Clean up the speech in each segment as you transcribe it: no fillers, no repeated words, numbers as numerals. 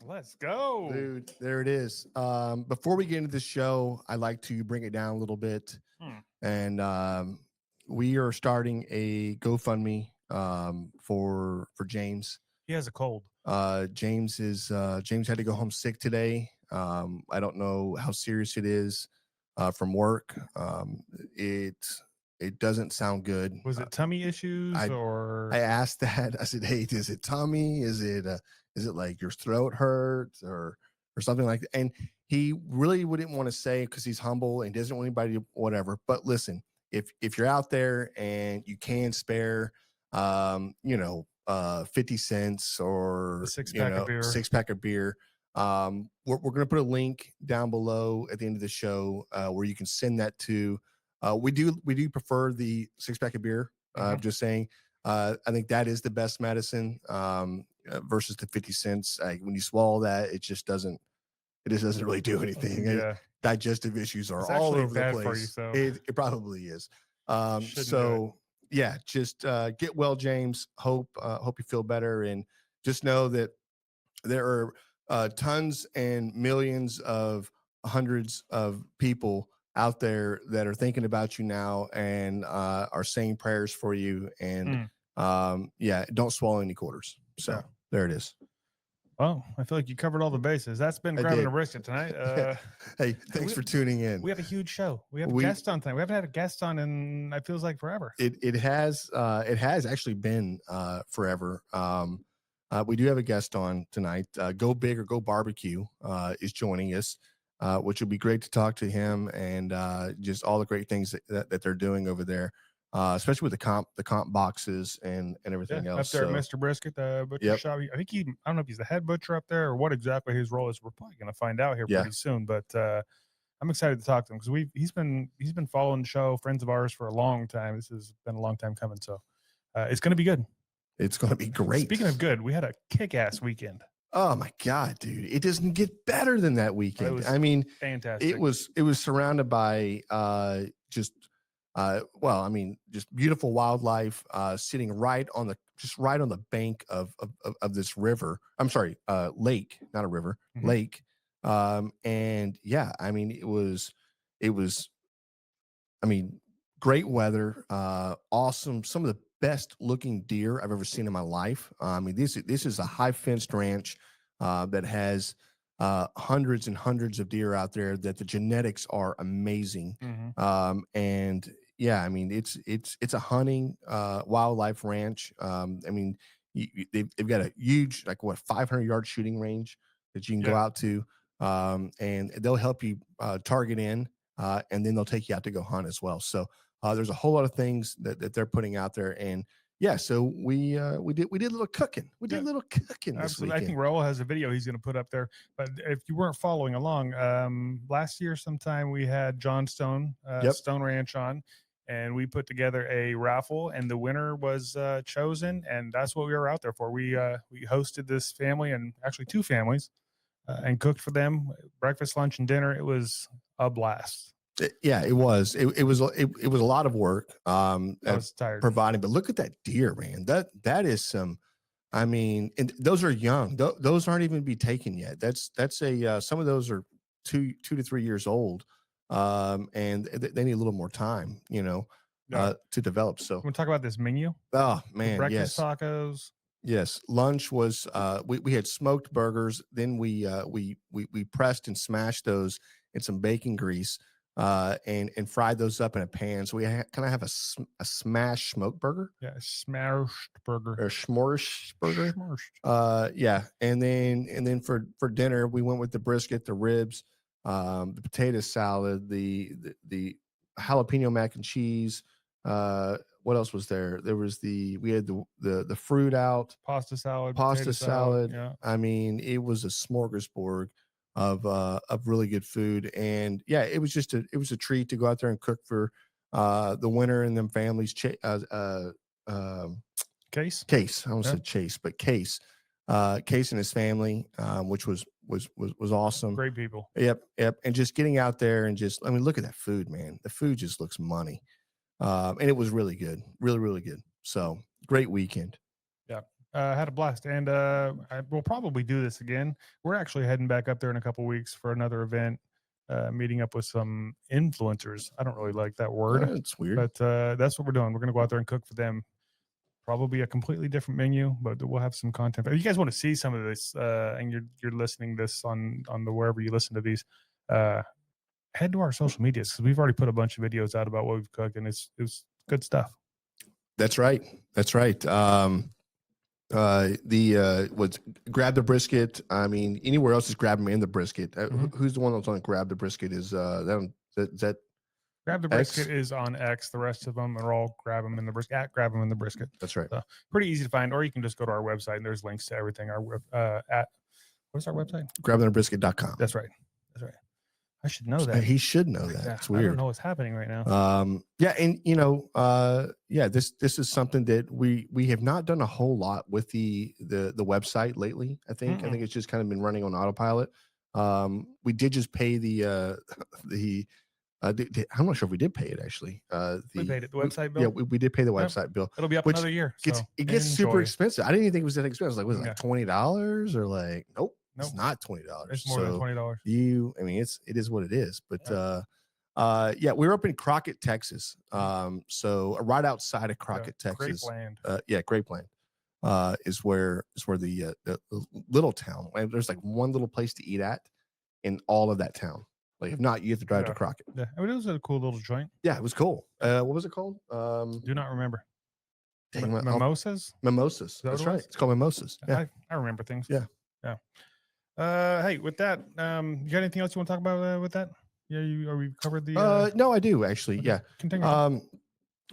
Let's go. Dude, there it is. Before we get into the show, I like to bring it down a little bit. And we are starting a GoFundMe for James. He has a cold. James had to go home sick today. I don't know how serious it is from work. It doesn't sound good. Was it tummy issues or? I asked that. I said, "Hey, is it tummy? Is it like your throat hurts or something like that?" And he really wouldn't want to say because he's humble and doesn't want anybody to whatever. But listen, if you're out there and you can spare, 50 cents or a six-pack of beer. We're going to put a link down below at the end of the show where you can send that to. We do prefer the 6-pack of beer. Just saying. I think that is the best medicine versus the 50 cents. When you swallow that, it just doesn't really do anything. Yeah. Digestive issues are it's all over bad the place. For you, so. It probably is. Yeah, just get well, James. Hope you feel better, and just know that there are tons and millions of hundreds of people out there that are thinking about you now and are saying prayers for you. And don't swallow any quarters. So there it is. Well, I feel like you covered all the bases. That's been Grabbing a Brisket tonight. Hey, thanks for tuning in. We have a huge show. We have a guest on tonight. We haven't had a guest on in, it feels like forever. It has actually been forever. We do have a guest on tonight. Go Big or Go BBQ is joining us, which will be great to talk to him and just all the great things that they're doing over there. Especially with the comp boxes and everything else. Up there at Mr. Brisket, the butcher shop. I think I don't know if he's the head butcher up there or what exactly his role is. We're probably going to find out here pretty soon. But I'm excited to talk to him because he's been following the show, friends of ours for a long time. This has been a long time coming. So it's going to be good. It's going to be great. Speaking of good, we had a kick-ass weekend. Oh my God, dude! It doesn't get better than that weekend. I mean, fantastic. It was surrounded by just beautiful wildlife sitting right on the bank of this river. I'm sorry, lake, not a river, lake. And yeah, I mean, it was, great weather, awesome. Some of the best looking deer I've ever seen in my life. I mean, this is a high fenced ranch that has hundreds and hundreds of deer out there that the genetics are amazing. And yeah, I mean, it's a hunting wildlife ranch. I mean, they've got a huge, 500-yard shooting range that you can go out to, and they'll help you target in, and then they'll take you out to go hunt as well. So there's a whole lot of things that they're putting out there, and yeah, so we did a little cooking. We did a little cooking this weekend. I think Raul has a video he's going to put up there. But if you weren't following along, last year sometime we had John Stone, Stone Ranch on, and we put together a raffle, and the winner was chosen, and that's what we were out there for. We hosted this family, and actually two families, and cooked for them breakfast, lunch, and dinner. It was a blast. It was. It was a lot of work. I was tired providing, but look at that deer, man. That is some. I mean, and those are young. Those aren't even be taken yet. That's a. Some of those are 2 to 3 years old, and they need a little more time, to develop. So, we'll talk about this menu. Oh man, breakfast tacos. Yes, lunch was. We had smoked burgers. Then we pressed and smashed those in some bacon grease. And fried those up in a pan. So we kind of have a smash smoked burger. Yeah, smashed burger. Or s'mores burger. S'mores. Yeah. And then for dinner, we went with the brisket, the ribs, the potato salad, the jalapeno mac and cheese. What else was there? We had the fruit out. Pasta salad. Yeah. I mean, it was a smorgasbord of really good food, and yeah, it was a treat to go out there and cook for the winner and them families. Case. I almost said Chase, but Case and his family, which was awesome. Great people. Yep. And just getting out there and look at that food, man. The food just looks money, and it was really good, really, really good. So great weekend. Yeah. Had a blast, and we'll probably do this again. We're actually heading back up there in a couple weeks for another event, meeting up with some influencers. I don't really like that word. It's weird, but that's what we're doing. We're going to go out there and cook for them. Probably a completely different menu, but we'll have some content. If you guys want to see some of this, and you're listening this on the wherever you listen to these, head to our social medias, because we've already put a bunch of videos out about what we've cooked, and it was good stuff. That's right. What's grab the brisket. I mean, anywhere else is grab them in the brisket. Who's the one that's on grab the brisket? Is that grab the brisket X? Is on X. The rest of them are all grab them in the brisket. At grab them in the brisket. That's right. So, pretty easy to find, or you can just go to our website and there's links to everything. Our what's our website? grabthebrisket.com. That's right. I should know that. He should know that. Yeah, it's weird. I don't know what's happening right now. Yeah, and this is something that we have not done a whole lot with the website lately. I think it's just kind of been running on autopilot. We did just pay I'm not sure if we did pay it actually. We paid it. The website bill. Yeah, we did pay the website bill. It'll be up another year. It gets super expensive. I didn't even think it was that expensive. Like, was it like $20 or like? Nope. It's not $20. It's more than $20. It is what it is. But we're up in Crockett, Texas. So right outside of Crockett, Texas. Grapeland. Is where the little town. There's like one little place to eat at in all of that town. Like if not, you have to drive to Crockett. Yeah, it was a cool little joint. Yeah, it was cool. What was it called? Do not remember. Mimosas. That's right. It's called Mimosas. Yeah, I remember things. Yeah. Hey, with that, you got anything else you want to talk about with that? Yeah, we covered the. No, I do actually. Yeah. Continue.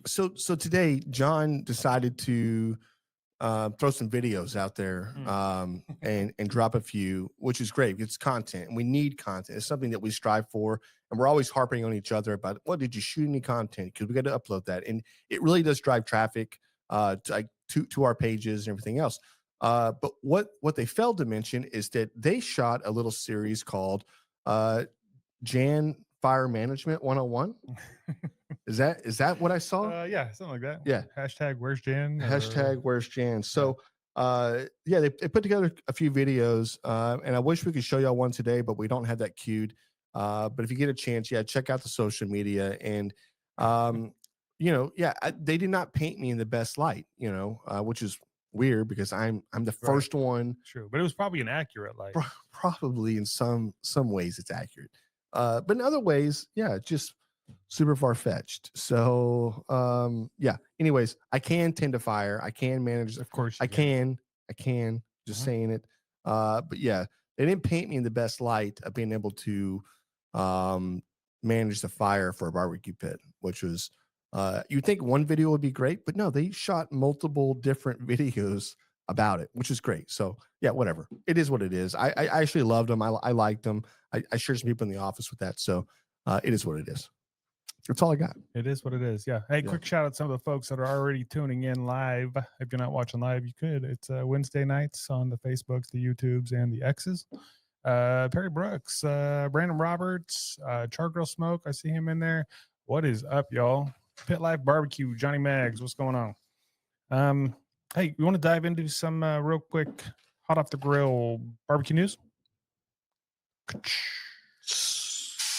So today, John decided to throw some videos out there and drop a few, which is great. It's content, and we need content. It's something that we strive for, and we're always harping on each other about, well, did you shoot any content? Because we got to upload that, and it really does drive traffic to our pages and everything else. But what they failed to mention is that they shot a little series called Jan Fire Management 101. Is that what I saw? Yeah, something like that. Yeah. Hashtag Where's Jan? Where's Jan? So they put together a few videos, and I wish we could show y'all one today, but we don't have that queued. But if you get a chance, check out the social media. And they did not paint me in the best light, which is weird because I'm the first one. True, but it was probably an accurate light. Probably in some ways it's accurate, but in other ways, just super far-fetched. So anyways, I can tend to fire. I can manage. Of course I can just saying it. But they didn't paint me in the best light of being able to manage the fire for a barbecue pit, which was you'd think one video would be great, but no, they shot multiple different videos about it, which is great. So whatever. It is what it is. I actually loved them. I liked them. I shared some people in the office with that. So it is what it is. That's all I got. It is what it is. Yeah. Hey, quick shout out to some of the folks that are already tuning in live. If you're not watching live, you could. It's Wednesday nights on the Facebooks, the YouTubes, and the X's. Perry Brooks, Brandon Roberts, Chargrill Smoke. I see him in there. What is up, y'all? Pit Life Barbecue, Johnny Maggs. What's going on? Hey, we want to dive into some real quick hot off the grill barbecue news.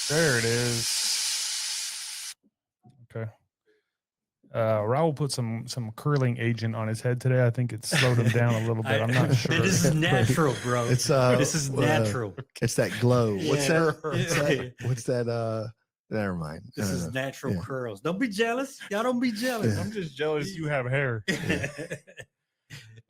There it is. Okay. Raul put some curling agent on his head today. I think it slowed him down a little bit. I'm not sure. This is natural, bro. It's this is natural. It's that glow. What's that? Never mind. This is natural curls. Don't be jealous. Y'all don't be jealous. I'm just jealous you have hair.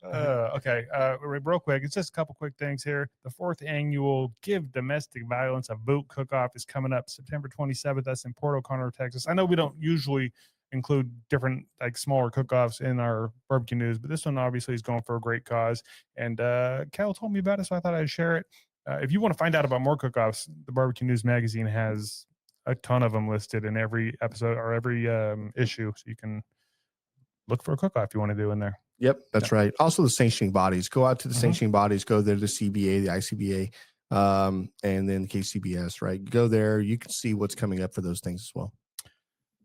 Okay. Real quick, it's just a couple quick things here. The 4th annual Give Domestic Violence a Boot Cook-Off is coming up September 27th. That's in Port O'Connor, Texas. I know we don't usually include different smaller cook-offs in our barbecue news, but this one obviously is going for a great cause. And Cal told me about it, so I thought I'd share it. If you want to find out about more cook-offs, the Barbecue News magazine has a ton of them listed in every episode or every issue, so you can look for a cook-off you want to do in there. Yep, that's right. Also, the sanctioning bodies. Go out to the sanctioning bodies. Go there to the CBA, the ICBA, and then the KCBS, right? Go there. You can see what's coming up for those things as well.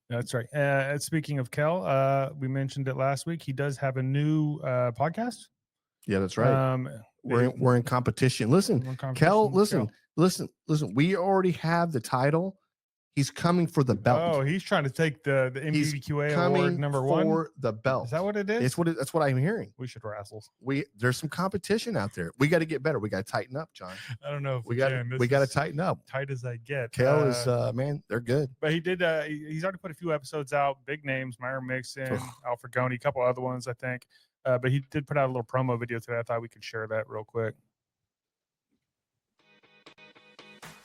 That's right. Speaking of Kel, we mentioned it last week. He does have a new podcast. Yeah, that's right. We're in competition. Listen, Kel, listen. We already have the title. He's coming for the belt. Oh, he's trying to take the MBBQA award #1 for the belt. Is that what it is? That's what I'm hearing. We should wrestle. There's some competition out there. We got to get better. We got to tighten up, John. I don't know if we got to tighten up. Tight as I get. Kel is man, they're good. But he did. He's already put a few episodes out. Big names: Meyer Mixon, Alfred Goni, a couple other ones, I think. But he did put out a little promo video today. I thought we could share that real quick.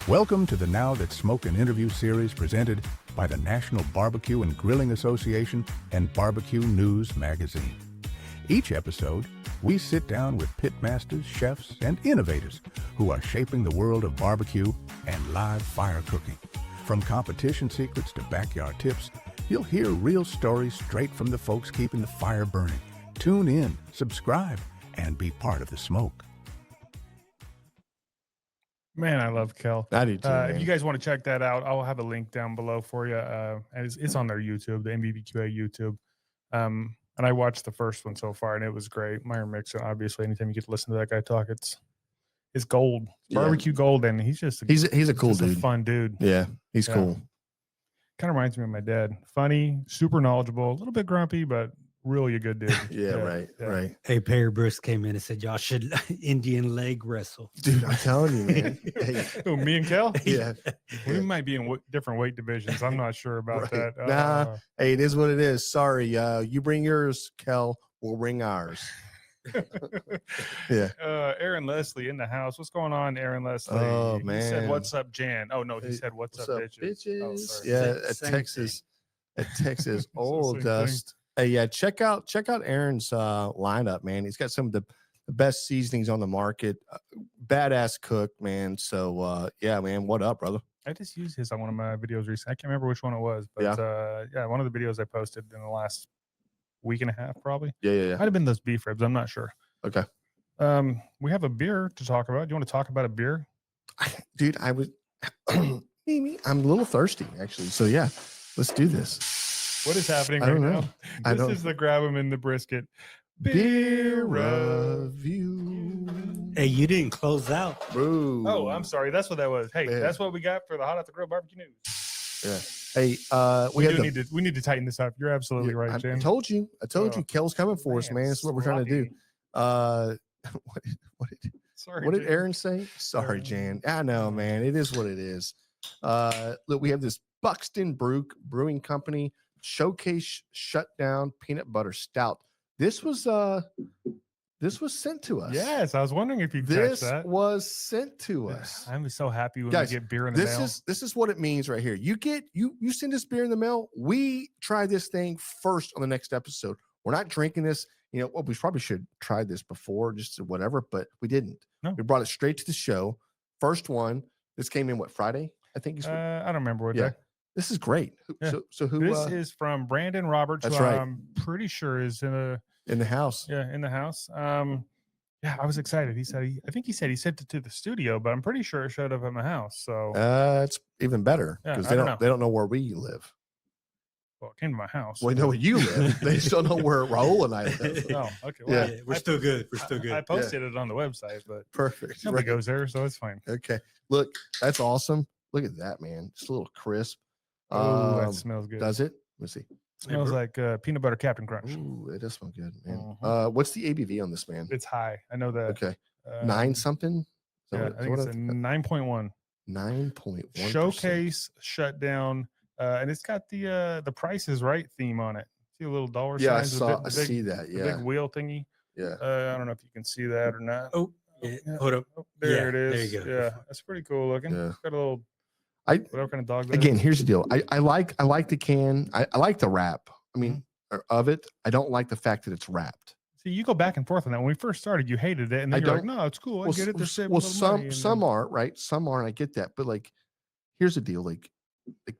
Welcome to the Now That Smoke and Interview series presented by the National Barbecue and Grilling Association and Barbecue News Magazine. Each episode, we sit down with pitmasters, chefs, and innovators who are shaping the world of barbecue and live fire cooking. From competition secrets to backyard tips, you'll hear real stories straight from the folks keeping the fire burning. Tune in, subscribe, and be part of the smoke. Man, I love Kel. I do too. If you guys want to check that out, I'll have a link down below for you. And it's on their YouTube, the MBBQA YouTube. And I watched the first one so far, and it was great. Meyer Mixon, obviously, anytime you get to listen to that guy talk, it's gold. Barbecue gold, and he's a cool dude. A fun dude. Yeah, he's cool. Kind of reminds me of my dad. Funny, super knowledgeable, a little bit grumpy, but really a good dude. Right. Hey, Perry Bruce came in and said, y'all should Indian leg wrestle. Dude, I'm telling you, man. Who, me and Kel? Yeah. We might be in different weight divisions. I'm not sure about that. Nah, hey, it is what it is. Sorry. You bring yours, Kel. We'll bring ours. Yeah. Aaron Leslie in the house. What's going on, Aaron Leslie? Oh, man. He said, "What's up, Jan?" Oh, no, he said, "What's up, bitches?" Oh, sorry. Yeah, at Texas. Old Dust. Hey, yeah, check out Aaron's lineup, man. He's got some of the best seasonings on the market. Badass cook, man. So yeah, man, what up, brother? I just used his on one of my videos recently. I can't remember which one it was, but yeah, one of the videos I posted in the last week and a half, probably. Yeah. Might have been those beef ribs. I'm not sure. Okay. We have a beer to talk about. Do you want to talk about a beer? Dude, I'm a little thirsty, actually. So yeah, let's do this. What is happening right now? This is the Grab 'em in the Brisket beer review. Hey, you didn't close out. Bro. Oh, I'm sorry. That's what that was. Hey, that's what we got for the Hot Off the Grill barbecue news. Yeah. Hey, we need to tighten this up. You're absolutely right, Jim. I told you. Kel's coming for us, man. That's what we're trying to do. What did Aaron say? Sorry, Jan. I know, man. It is what it is. Look, we have this Buxton Brewing Company Showcase Shutdown Peanut Butter Stout. This was sent to us. Yes, I was wondering if you catch that. This was sent to us. I'm so happy when we get beer in the mail. This is what it means right here. You send us beer in the mail. We try this thing first on the next episode. We're not drinking this. You know, well, we probably should try this before, just whatever, but we didn't. No. We brought it straight to the show. First one. This came in Friday? I think. I don't remember what day. This is great. Yeah. So who? This is from Brandon Roberts. That's who right. I'm pretty sure is in the house. Yeah, in the house. Yeah, I was excited. I think he said he sent it to the studio, but I'm pretty sure it showed up at my house. So it's even better because they don't know where we live. Well, it came to my house. Well, they know where you live. They still know where Raul and I live. Oh, okay. Well, we're still good. I posted it on the website, but perfect. Nobody goes there, so it's fine. Okay. Look, that's awesome. Look at that, man. Just a little crisp. Oh, that smells good. Does it? Let's see. Smells like peanut butter Captain Crunch. Ooh, it does smell good, man. What's the ABV on this, man? It's high. I know that. Okay. 9 something? Yeah, I think it's a 9.1. 9.1. Showcase Shutdown. And it's got the Price is Right theme on it. See a little dollar sign? Yeah, I see that. Yeah. Big wheel thingy. Yeah. I don't know if you can see that or not. Oh, hold up. There it is. There you go. Yeah, that's pretty cool looking. Yeah. Got a little. Whatever kind of dog. Again, here's the deal. I like the can. I like the wrap. I mean, of it. I don't like the fact that it's wrapped. See, you go back and forth on that. When we first started, you hated it, and then you're like, "No, it's cool. I get it." They're saving some aren't right. Some aren't. I get that, but like, here's the deal. Like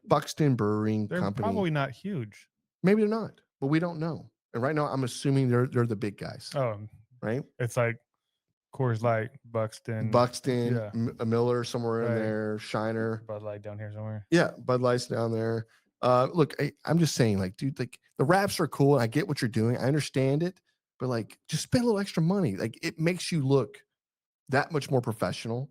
Buxton Brewing Company. Probably not huge. Maybe they're not, but we don't know. And right now, I'm assuming they're the big guys. Oh, right. It's like Coors Light, Buxton, a Miller somewhere in there, Shiner, Bud Light down here somewhere. Yeah, Bud Light's down there. Look, I'm just saying, like, dude, like the wraps are cool. And I get what you're doing. I understand it, but like just spend a little extra money. Like it makes you look that much more professional.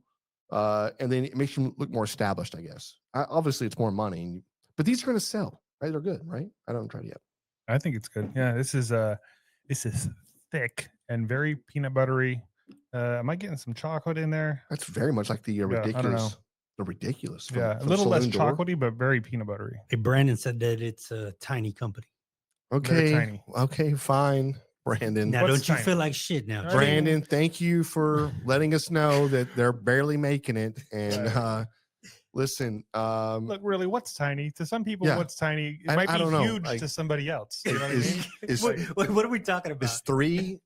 And then it makes you look more established, I guess. Obviously it's more money, but these are going to sell, right? They're good, right? I don't try it yet. I think it's good. Yeah, this is thick and very peanut buttery. Am I getting some chocolate in there? That's very much like the I don't know. ridiculous. The ridiculous. Yeah, a little less chocolatey, but very peanut buttery. Hey, Brandon said that it's a tiny company. Okay. tiny. Okay, fine. Brandon. Now, What's don't you tiny? feel like shit now? Right. Brandon, thank you for letting us know that they're barely making it. And listen, Look, really, what's tiny to some people? Yeah. What's tiny? It I might be don't know, huge like, to somebody else. You know what I mean? is What are we talking about? is three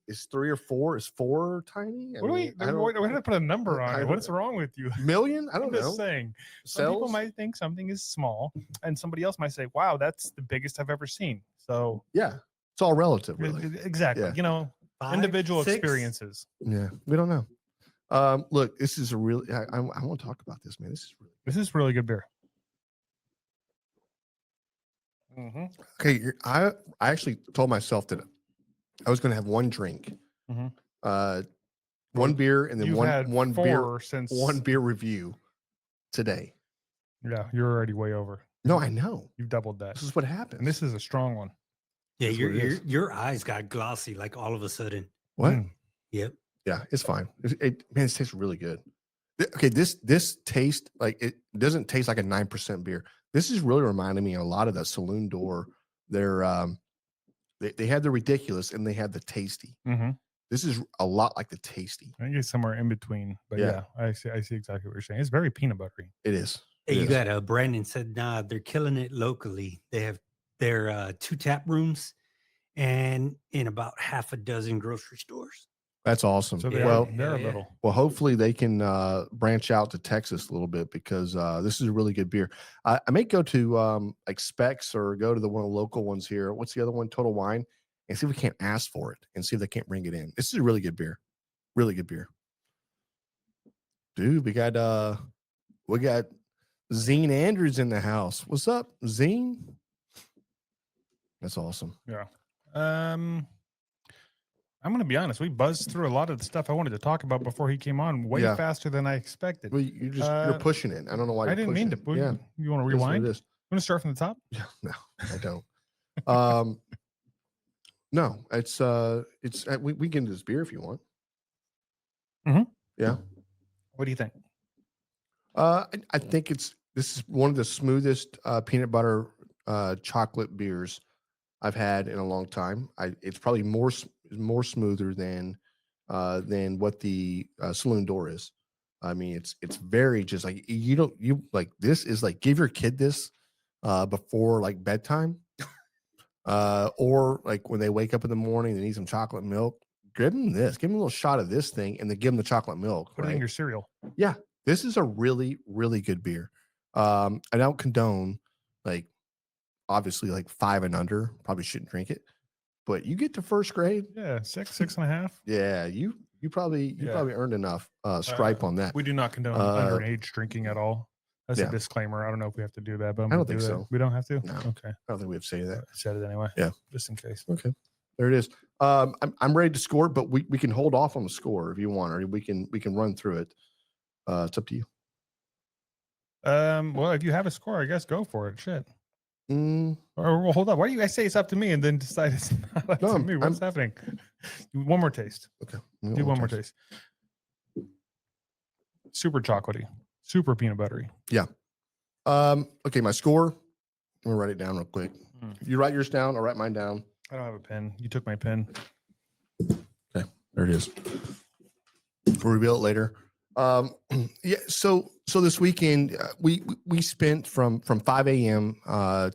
or four? Is four tiny? What do we? We're gonna put a number on it. What's wrong with you? million? I don't I'm know. just saying. Some people Cells? might think something is small, and somebody else might say, "Wow, that's the biggest I've ever seen." So Yeah, it's all relative, really. exactly, Yeah. you know, 5, individual 6? experiences. Yeah, we don't know. Look, this is a really. I want to talk about this, man. This is really good beer. Mm-hmm. Okay. I actually told myself that I was going to have one drink, Mhm. one beer, and then You've had one four beer, since one beer review today. Yeah, you're already way over. No, I know. You've doubled that, This is what happens. and this is a strong one. Yeah, That's what it is. your eyes got glossy like all of a sudden. What? Mm. Yep. Yeah, it's fine. Man, it tastes really good. Okay, this taste like it doesn't taste like a 9% beer. This is really reminding me a lot of the Saloon Door. They're they had the ridiculous and they had the tasty. Mm-hmm. This is a lot like the tasty. I think it's somewhere in between, but Yeah. yeah, I see exactly what you're saying. It's very peanut buttery. It is. Hey, It you is. got Brandon said, nah, they're killing it locally. They have their 2 tap rooms and in about half a dozen grocery stores. That's awesome. So they well, they're a yeah. little. well, hopefully they can branch out to Texas a little bit because this is a really good beer. I may go to like Specs or go to one of the local ones here. What's the other one? Total Wine, and see if we can't ask for it and see if they can't bring it in. This is a really good beer. Really good beer. Dude, we got Zine Andrews in the house. What's up, Zine? That's awesome. Yeah. I'm going to be honest. We buzzed through a lot of the stuff I wanted to talk about before he came on way Yeah. faster than I expected. Well, you're pushing it. I don't know why. I didn't mean to. Yeah, You want to it is what rewind? it You is. want to start from the top? Yeah, no, I don't. No, it's we can get into this beer if you want. Mhm. Yeah. What do you think? I think this is one of the smoothest peanut butter chocolate beers I've had in a long time. It's probably more smoother than what the Saloon Door is. I mean, it's very just like you like this is like give your kid this before like bedtime, or like when they wake up in the morning, they need some chocolate milk. Give them this. Give them a little shot of this thing, and then give them the chocolate milk. Put it in your cereal. Yeah, this is a really, really good beer. I don't condone like obviously like 5 and under. Probably shouldn't drink it, but you get to first grade. Yeah, 6.5. Yeah, you probably earned enough stripe on that. We do not condone underage drinking at all. That's yeah. a disclaimer. I don't know if we have to do that, but I'm I don't gonna think do that. so. We don't have to. No. Okay. I don't think we have to say that. I said it anyway. Yeah. Just in case. Okay, there it is. I'm ready to score, but we can hold off on the score if you want, or we can run through it. It's up to you. Well, if you have a score, I guess go for it. Shit. Mm, Or well, hold on. Why do you guys say it's up to me and then decide it's not up No, to me? What's happening? One more taste. okay. Do one more taste. Super chocolatey. Super peanut buttery. Okay, my score. I'm gonna write it down real quick. Mm. If you write yours down, I'll write mine down. I don't have a pen. You took my pen. Okay, there it is. We'll reveal it later. Yeah. So this weekend we spent from 5 a.m.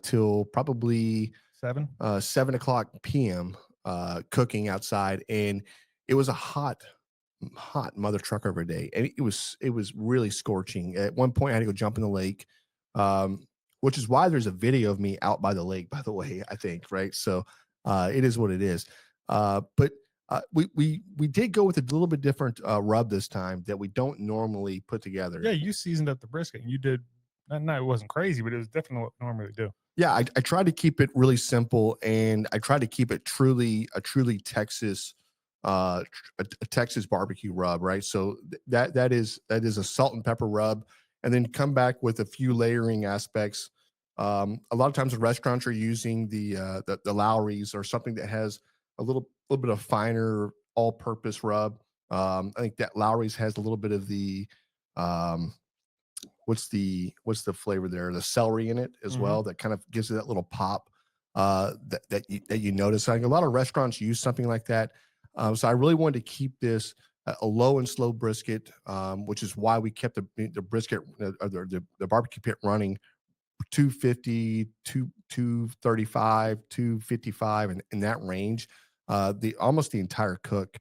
Till probably 7. 7 o'clock p.m. Cooking outside, and it was a hot mother trucker every day, and it was really scorching. At one point, I had to go jump in the lake, which is why there's a video of me out by the lake. By the way, I think right. So it is what it is. But we did go with a little bit different rub this time that we don't normally put together. Yeah, you seasoned up the brisket. You did. No, it wasn't crazy, but it was definitely what we normally do. Yeah, I tried to keep it really simple, and I tried to keep it a truly Texas a Texas barbecue rub, right? So that is a salt and pepper rub, and then come back with a few layering aspects. A lot of times the restaurants are using the Lowry's or something that has a little bit of finer all-purpose rub. I think that Lowry's has a little bit of the what's the flavor there? The celery in it as well. That kind of gives it that little pop that you notice. I think a lot of restaurants use something like that. So I really wanted to keep this a low and slow brisket, which is why we kept the brisket or the barbecue pit running 250, 235, 255, and in that range, almost the entire cook.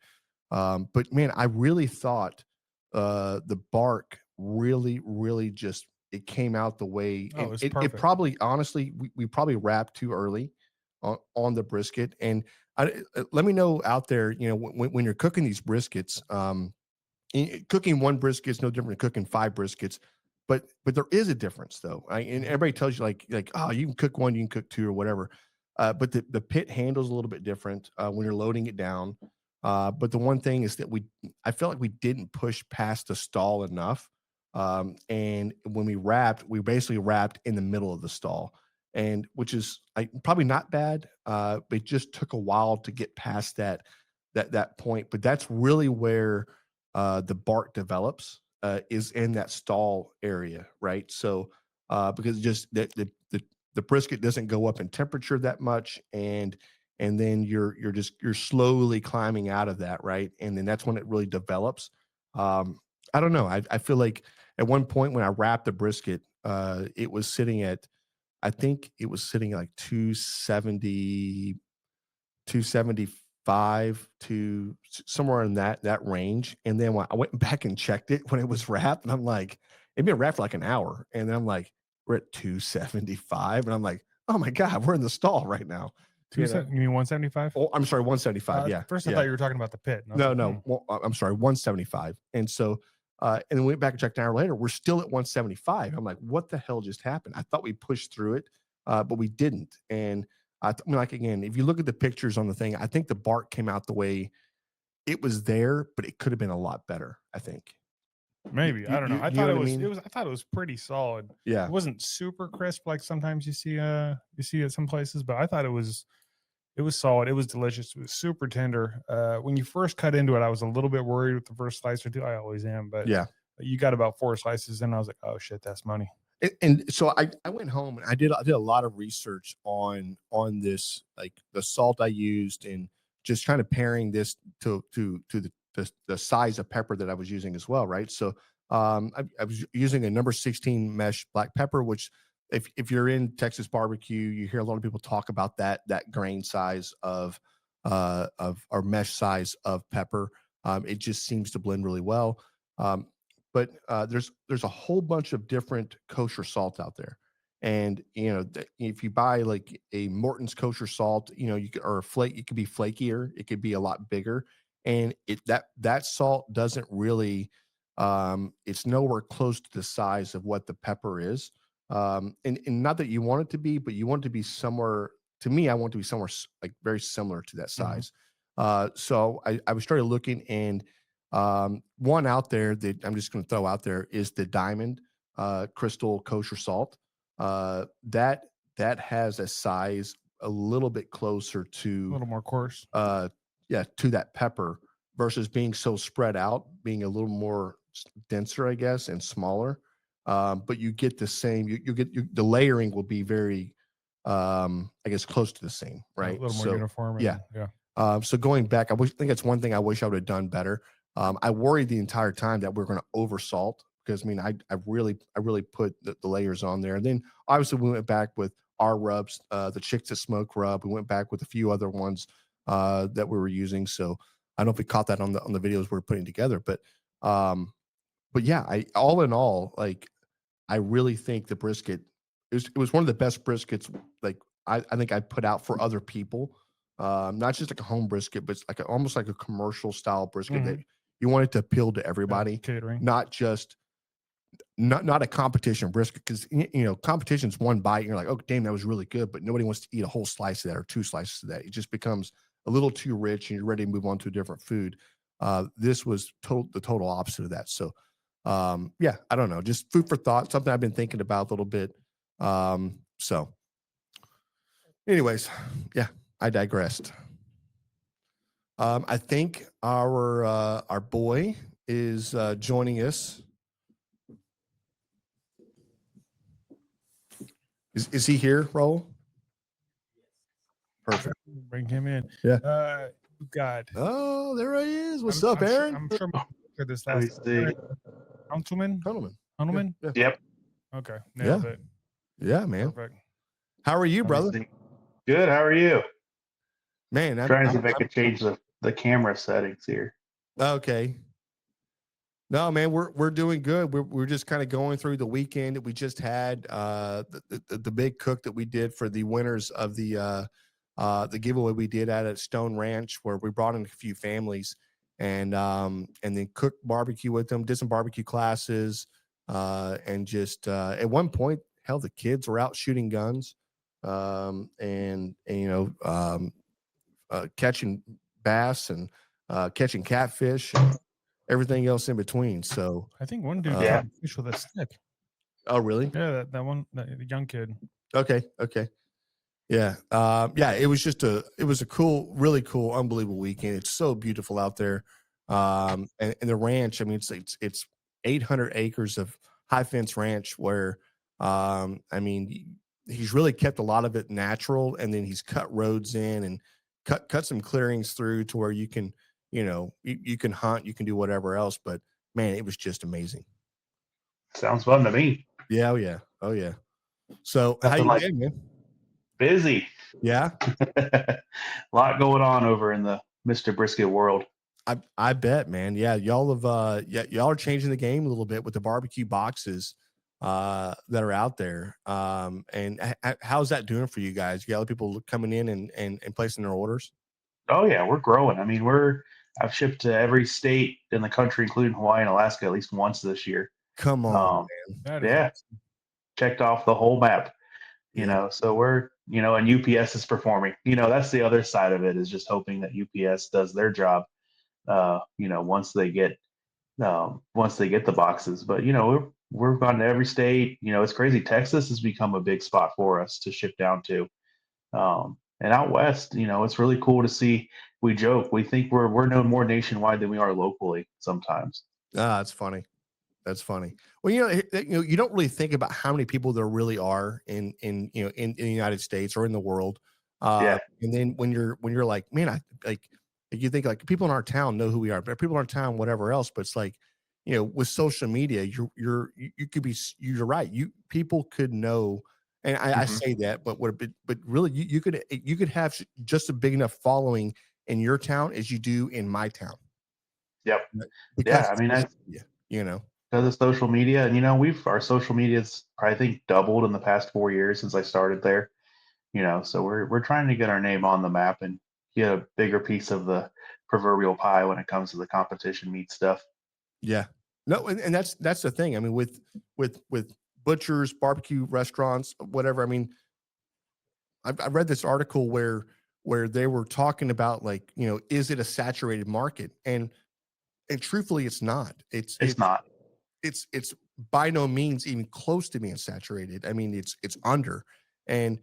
But man, I really thought the bark really just it came out the way. Oh, it's it perfect. probably honestly we probably wrapped too early on the brisket. And let me know out there, when you're cooking these briskets, cooking one brisket is no different than cooking 5 briskets. But there is a difference though. And everybody tells you like, oh, you can cook 1, you can cook 2 or whatever. But the pit handles a little bit different when you're loading it down. But the one thing is that I felt like we didn't push past the stall enough. And when we basically wrapped in the middle of the stall, and which is probably not bad. But it just took a while to get past that point. But that's really where the bark develops. Is in that stall area, right? So because just the brisket doesn't go up in temperature that much, and then you're slowly climbing out of that, right? And then that's when it really develops. I don't know. I feel like at one point when I wrapped the brisket, it was sitting at, I think it was sitting at like 270, 275 to somewhere in that range. And then when I went back and checked it when it was wrapped, and I'm like, it'd been wrapped for like an hour. And then I'm like, we're at 275. And I'm like, oh my God, we're in the stall right now. You mean 175? Oh, I'm sorry, 175. Yeah. First I thought you were talking about the pit. No. Well, I'm sorry, 175. And so, and then we went back and checked an hour later. We're still at 175. I'm like, what the hell just happened? I thought we pushed through it, but we didn't. And like, again, if you look at the pictures on the thing, I think the bark came out the way it was there, but it could have been a lot better, I think. Maybe. I don't know. I thought I thought it was pretty solid. Yeah. It wasn't super crisp like sometimes you see at some places, but I thought it was solid. It was delicious. It was super tender. When you first cut into it, I was a little bit worried with the first slice or two. I always am, but yeah, you got about 4 slices and I was like, oh shit, that's money. And so I went home and I did a lot of research on this, like the salt I used, and just trying to pairing this to the size of pepper that I was using as well, right? So I was using a number 16 mesh black pepper, which if you're in Texas barbecue, you hear a lot of people talk about that grain size of or mesh size of pepper. It just seems to blend really well. But there's a whole bunch of different kosher salt out there. And, if you buy like a Morton's kosher salt, you could, or it could be flakier. It could be a lot bigger. And that salt doesn't really, it's nowhere close to the size of what the pepper is. And not that you want it to be, but you want it to be somewhere, to me, I want it to be somewhere like very similar to that size. So I was started looking, and one out there that I'm just going to throw out there is the Diamond Crystal Kosher Salt. That has a size a little bit closer to a little more coarse. To that pepper, versus being so spread out, being a little more denser, I guess, and smaller. But you get the same. You get the layering will be very, I guess, close to the same, right? A little more uniform. Yeah. So going back, I think that's one thing I wish I would have done better. I worried the entire time that we're going to over salt, because I really put the layers on there. And then obviously we went back with our rubs, the Chicks That Smoke rub. We went back with a few other ones that we were using. So I don't know if we caught that on the videos we're putting together, but yeah, all in all, like, I really think the brisket, it was one of the best briskets. Like I think I put out for other people, not just like a home brisket, but it's like almost like a commercial style brisket that you want it to appeal to everybody, catering, not just not a competition brisket, because competition's one bite and you're like, oh damn, that was really good, but nobody wants to eat a whole slice of that or 2 slices of that. It just becomes a little too rich and you're ready to move on to a different food. This was the total opposite of that. So, yeah, I don't know, just food for thought, something I've been thinking about a little bit. So anyways, yeah, I digressed. I think our boy is joining us. Is he here, Raul? Perfect. Bring him in. Yeah. God. Oh, there he is. What's up, I'm Aaron? Sure, I'm sure for this Let me last see. Huentelman. Yeah. Yep. Okay, nailed it. Yeah, man. Perfect. How are you, Let me brother? see. Good. How are you? Man, Trying to see if I could change the camera settings here. okay. No, man, we're doing good. We're just kind of going through the weekend that we just had. The big cook that we did for the winners of the giveaway we did at Stone Ranch, where we brought in a few families and then cooked barbecue with them, did some barbecue classes, and just at one point, hell, the kids were out shooting guns, and catching bass and catching catfish and everything else in between. So I think one dude Yeah. caught a fish with a stick. oh, really? Yeah, that one, the young kid. Okay. Yeah. Yeah, it was a cool, really cool, unbelievable weekend. It's so beautiful out there. And the ranch, I mean, it's 800 acres of high fence ranch where, I mean, he's really kept a lot of it natural, and then he's cut roads in and cut some clearings through to where you can, you can hunt, you can do whatever else. But man, it was just amazing. Sounds fun to me. Yeah. Oh yeah. Oh yeah. So how Nothing you like- been, man? Busy. Yeah. A lot going on over in the Mr. Brisket world. I bet, man. Yeah, y'all are changing the game a little bit with the barbecue boxes that are out there. And how's that doing for you guys? You got other people coming in and placing their orders? Oh yeah, we're growing. I mean, I've shipped to every state in the country, including Hawaii and Alaska, at least once this year. Come on, Um, man. That is yeah, awesome. checked off the whole map. So we're, and UPS is performing. That's the other side of it, is just hoping that UPS does their job. Once they get the boxes. But we've gone to every state. It's crazy. Texas has become a big spot for us to ship down to. And out west, it's really cool to see. We joke, we think we're known more nationwide than we are locally sometimes. Ah, that's funny. That's funny. Well, you don't really think about how many people there really are in the United States or in the world. Yeah. And then when you're like, man, I like, you think like people in our town know who we are, but people in our town, whatever else. But it's like, with social media, you could be, you're right. People could know, and I say that, but really, you could have just a big enough following in your town as you do in my town. Yep. Because I mean, because of social media, and our social media's I think doubled in the past 4 years since I started there. So we're trying to get our name on the map and get a bigger piece of the proverbial pie when it comes to the competition meat stuff. Yeah. No, and that's the thing. I mean, with butchers, barbecue restaurants, whatever. I mean, I read this article where they were talking about, like, is it a saturated market? And truthfully, it's not. It's not. It's by no means even close to being saturated. I mean, it's under. And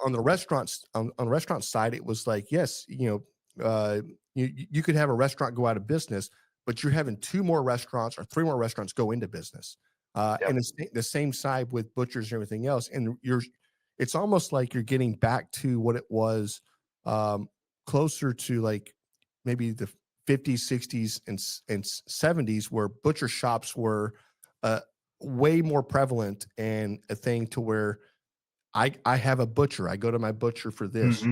on the restaurants, on the restaurant side, it was like, yes, you could have a restaurant go out of business, but you're having 2 more restaurants or 3 more restaurants go into business. And the same side with butchers and everything else. And it's almost like you're getting back to what it was, closer to like maybe the 50s, 60s, and 70s, where butcher shops were way more prevalent and a thing to where I have a butcher. I go to my butcher for this,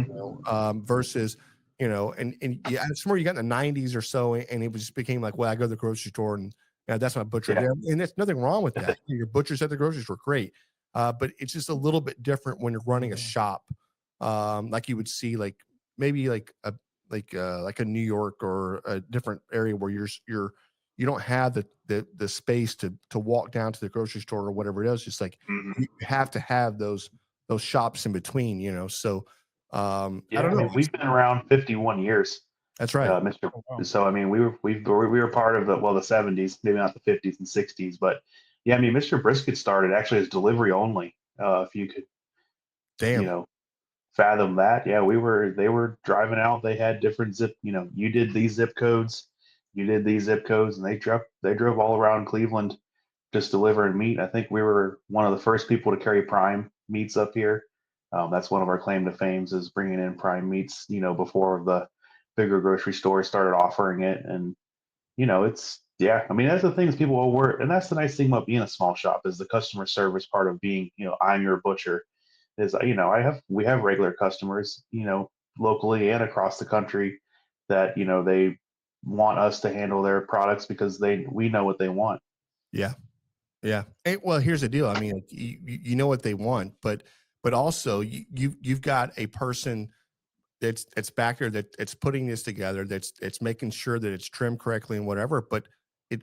versus, and yeah, it's more you got in the 90s or so, and it just became like, well, I go to the grocery store and that's my butcher. Yeah. And there's nothing wrong with that. Your butchers at the grocery store, great. But it's just a little bit different when you're running a shop, like you would see, like maybe like a New York or a different area where you don't have the space to walk down to the grocery store or whatever it is. Just like you have to have those shops in between, So I don't know. we've been around 51 years. That's right. Mr. Oh, wow. So I mean, we were part of the 70s, maybe not the 50s and 60s, but yeah, I mean, Mr. Brisket started actually as delivery only. If you could, Damn. fathom that. Yeah, they were driving out. They had different zip. You did these zip codes, you did these zip codes, and they drove all around Cleveland just delivering meat. I think we were one of the first people to carry prime meats up here. That's one of our claim to fames is bringing in prime meats. Before the bigger grocery stores started offering it, and it's yeah. I mean, that's the things people will work, and that's the nice thing about being a small shop is the customer service part of being. I'm your butcher. Is we have regular customers, locally and across the country that they want us to handle their products because we know what they want. Yeah. Yeah. Well, here's the deal. I mean, like, you know what they want, but also you've got a person that's back there that's putting this together, that's making sure that it's trimmed correctly and whatever. But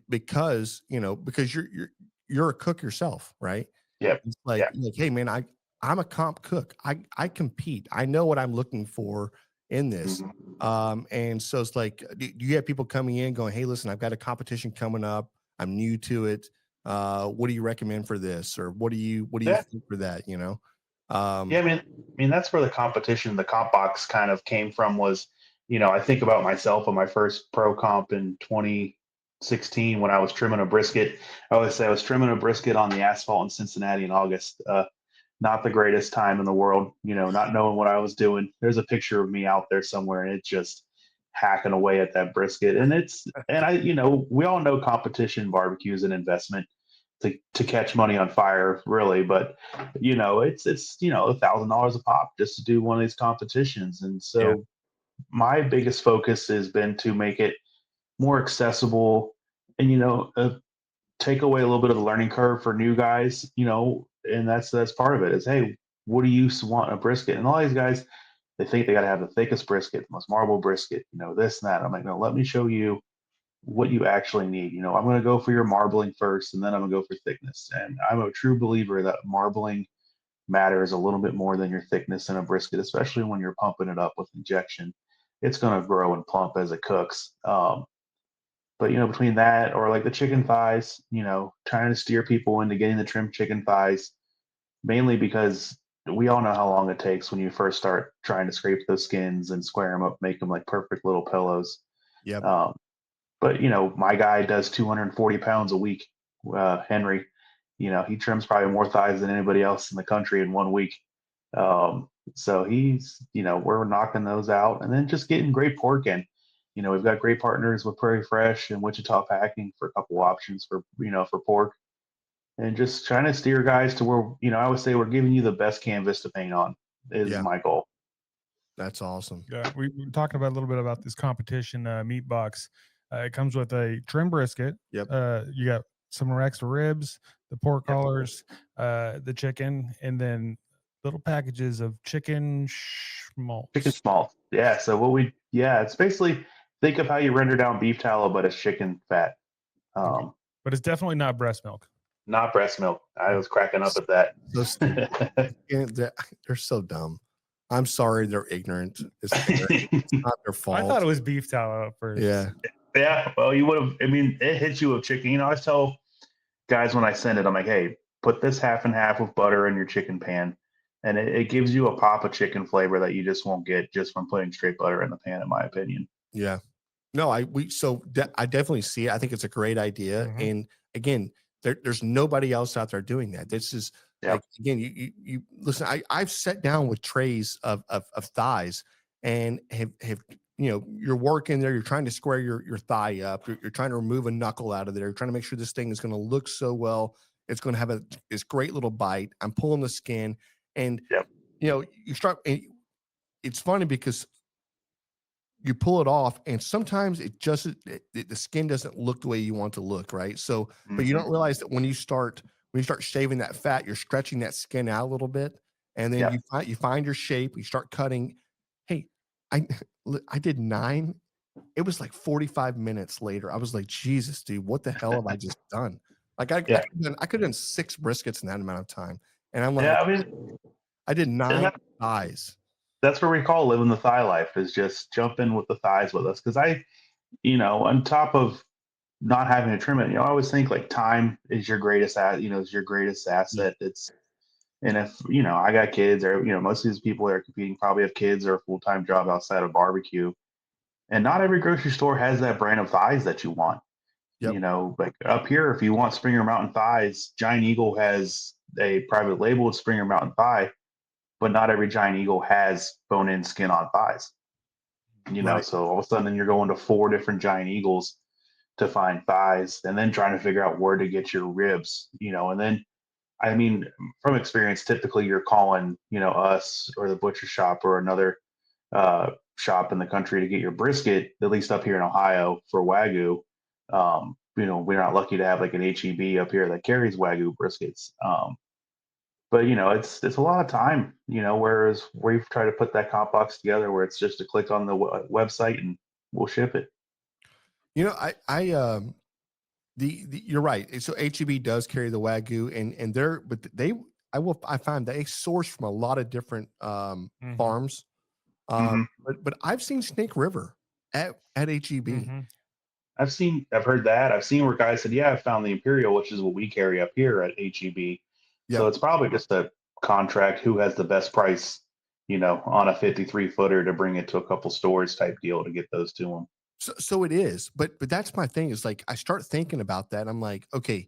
because you're a cook yourself, right? Yep. It's like, hey man, I'm a comp cook. I compete. I know what I'm looking for in this. Mhm. And so it's like, you have people coming in going, hey, listen, I've got a competition coming up. I'm new to it. What do you recommend for this? Or what do you Yeah. think for that? Yeah, I mean that's where the competition, the comp box kind of came from was, I think about myself on my first pro comp in 2016 when I was trimming a brisket. I always say I was trimming a brisket on the asphalt in Cincinnati in August. Not the greatest time in the world, not knowing what I was doing. There's a picture of me out there somewhere and it's just hacking away at that brisket. And we all know competition barbecue is an investment to catch money on fire, really. But it's $1,000 a pop just to do one of these competitions. And Yeah. so my biggest focus has been to make it more accessible and take away a little bit of the learning curve for new guys. And that's part of it is, hey, what do you want in a brisket? And all these guys, they think they got to have the thickest brisket, the most marble brisket, this and that. I'm like, no, let me show you what you actually need. I'm going to go for your marbling first, and then I'm going to go for thickness. And I'm a true believer that marbling matters a little bit more than your thickness in a brisket, especially when you're pumping it up with injection. It's going to grow and plump as it cooks. But between that or like the chicken thighs, trying to steer people into getting the trimmed chicken thighs, mainly because we all know how long it takes when you first start trying to scrape those skins and square them up, make them like perfect little pillows. Yep. But my guy does 240 pounds a week. Henry, he trims probably more thighs than anybody else in the country in 1 week. So he's, we're knocking those out, and then just getting great pork in. We've got great partners with Prairie Fresh and Wichita Packing for a couple options for pork, and just trying to steer guys to where I would say we're giving you the best canvas to paint on is Yeah. my goal. That's awesome. Yeah, we were talking about a little bit about this competition meat box. It comes with a trim brisket. Yep. You got some extra ribs, the pork Yep. collars, the chicken, and then little packages of chicken schmaltz. Chicken schmaltz. Yeah. So it's basically think of how you render down beef tallow, but it's chicken fat. But it's definitely not breast milk. Not breast milk. I was cracking up at that. So stupid. They're so dumb. I'm sorry, they're ignorant. It's not their fault. I thought it was beef tallow at first. Yeah. Yeah. Well, you would have. I mean, it hits you with chicken. I always tell guys when I send it, I'm like, hey, put this half and half with butter in your chicken pan, and it gives you a pop of chicken flavor that you just won't get just from putting straight butter in the pan, in my opinion. Yeah. No, I definitely see it. I think it's a great idea. Mhm. And again, there's nobody else out there doing that. This is like, again, you listen, I've sat down with trays of thighs and have you're working there, you're trying to square your thigh up, you're trying to remove a knuckle out of there, you're trying to make sure this thing is going to look so well, it's going to have this great little bite. I'm pulling the skin, and you start. And it's funny because you pull it off, and sometimes the skin doesn't look the way you want to look, right? So, but you don't realize that when you start shaving that fat, you're stretching that skin out a little bit, and then you find your shape, you start cutting. Hey, I did 9. It was like 45 minutes later. I was like, Jesus, dude, what the hell have I just done? Like I could have done 6 briskets in that amount of time. And I'm like, I did 9 thighs. that's what we call living the thigh life, is just jump in with the thighs with us. Because on top of not having to trim it, I always think like time is your greatest is your greatest asset. And if I got kids, or most of these people that are competing probably have kids or a full-time job outside of barbecue, and not every grocery store has that brand of thighs that you want. Yep. Like up here, if you want Springer Mountain thighs, Giant Eagle has a private labeled Springer Mountain thigh, but not every Giant Eagle has bone-in skin on thighs. Right. So all of a sudden you're going to 4 different Giant Eagles to find thighs, and then trying to figure out where to get your ribs. And then, I mean, from experience, typically you're calling, us or the butcher shop or another shop in the country to get your brisket, at least up here in Ohio for Wagyu. We're not lucky to have like an HEB up here that carries Wagyu briskets. But it's a lot of time, whereas we've tried to put that comp box together where it's just a click on the website and we'll ship it. You're right. So HEB does carry the Wagyu, I find they source from a lot of different farms. But I've seen Snake River at HEB. I've heard that. I've seen where guys said, yeah, I found the Imperial, which is what we carry up here at HEB. Yep. So it's probably just a contract who has the best price, on a 53-footer to bring it to a couple stores type deal to get those to them. So it is, but that's my thing, is like I start thinking about that. I'm like, okay,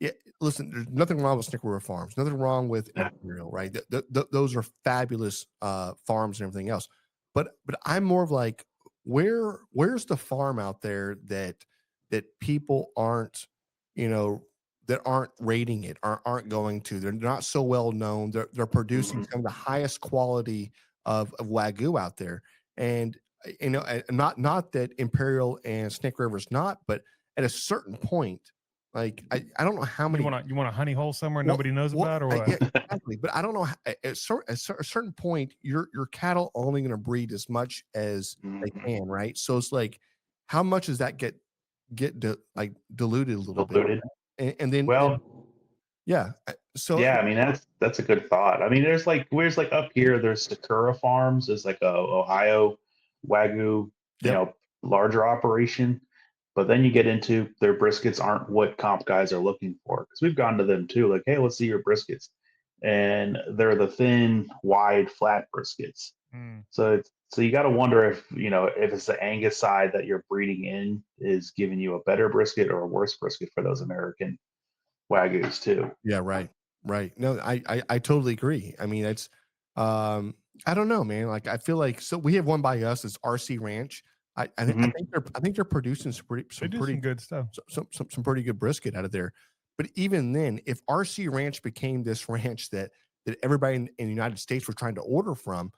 yeah, listen, there's nothing wrong with Snake River Farms, nothing wrong with Imperial, right? Those are fabulous farms and everything else. But I'm more of like, where's the farm out there that people aren't, that aren't rating it, aren't going to? They're not so well known. They're producing some of the highest quality of Wagyu out there, and not that Imperial and Snake River is not, but at a certain point, like I don't know how many. You want a honey hole somewhere nobody knows about, or what? Yeah, exactly. But I don't know. At a certain point, your cattle only going to breed as much as they can, right? So it's like, how much does that get diluted a little bit? And then, yeah. So yeah, I mean that's a good thought. I mean, there's like up here, there's Sakura Farms, is like a Ohio Wagyu, larger operation. But then you get into their briskets aren't what comp guys are looking for, because we've gone to them too, like, hey, let's see your briskets, and they're the thin, wide, flat briskets. So you got to wonder if if it's the Angus side that you're breeding in is giving you a better brisket or a worse brisket for those American Wagyus too. Yeah, right. No, I totally agree. I mean, it's I don't know, man. Like I feel like, so we have one by us. It's RC Ranch. I think they're producing some pretty good stuff. Some pretty good brisket out of there. But even then, if RC Ranch became this ranch that everybody in the United States were trying to order from,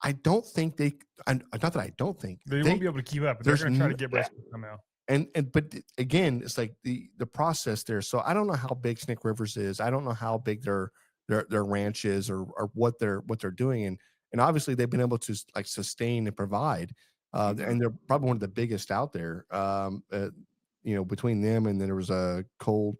I don't think they. Not that I don't think they won't be able to keep up. But they're going to try to get brisket somehow. But again, it's like the process there. So I don't know how big Snake Rivers is. I don't know how big their ranch is, or what they're doing. And obviously they've been able to like sustain and provide. And they're probably one of the biggest out there. Between them, and then there was a Cold.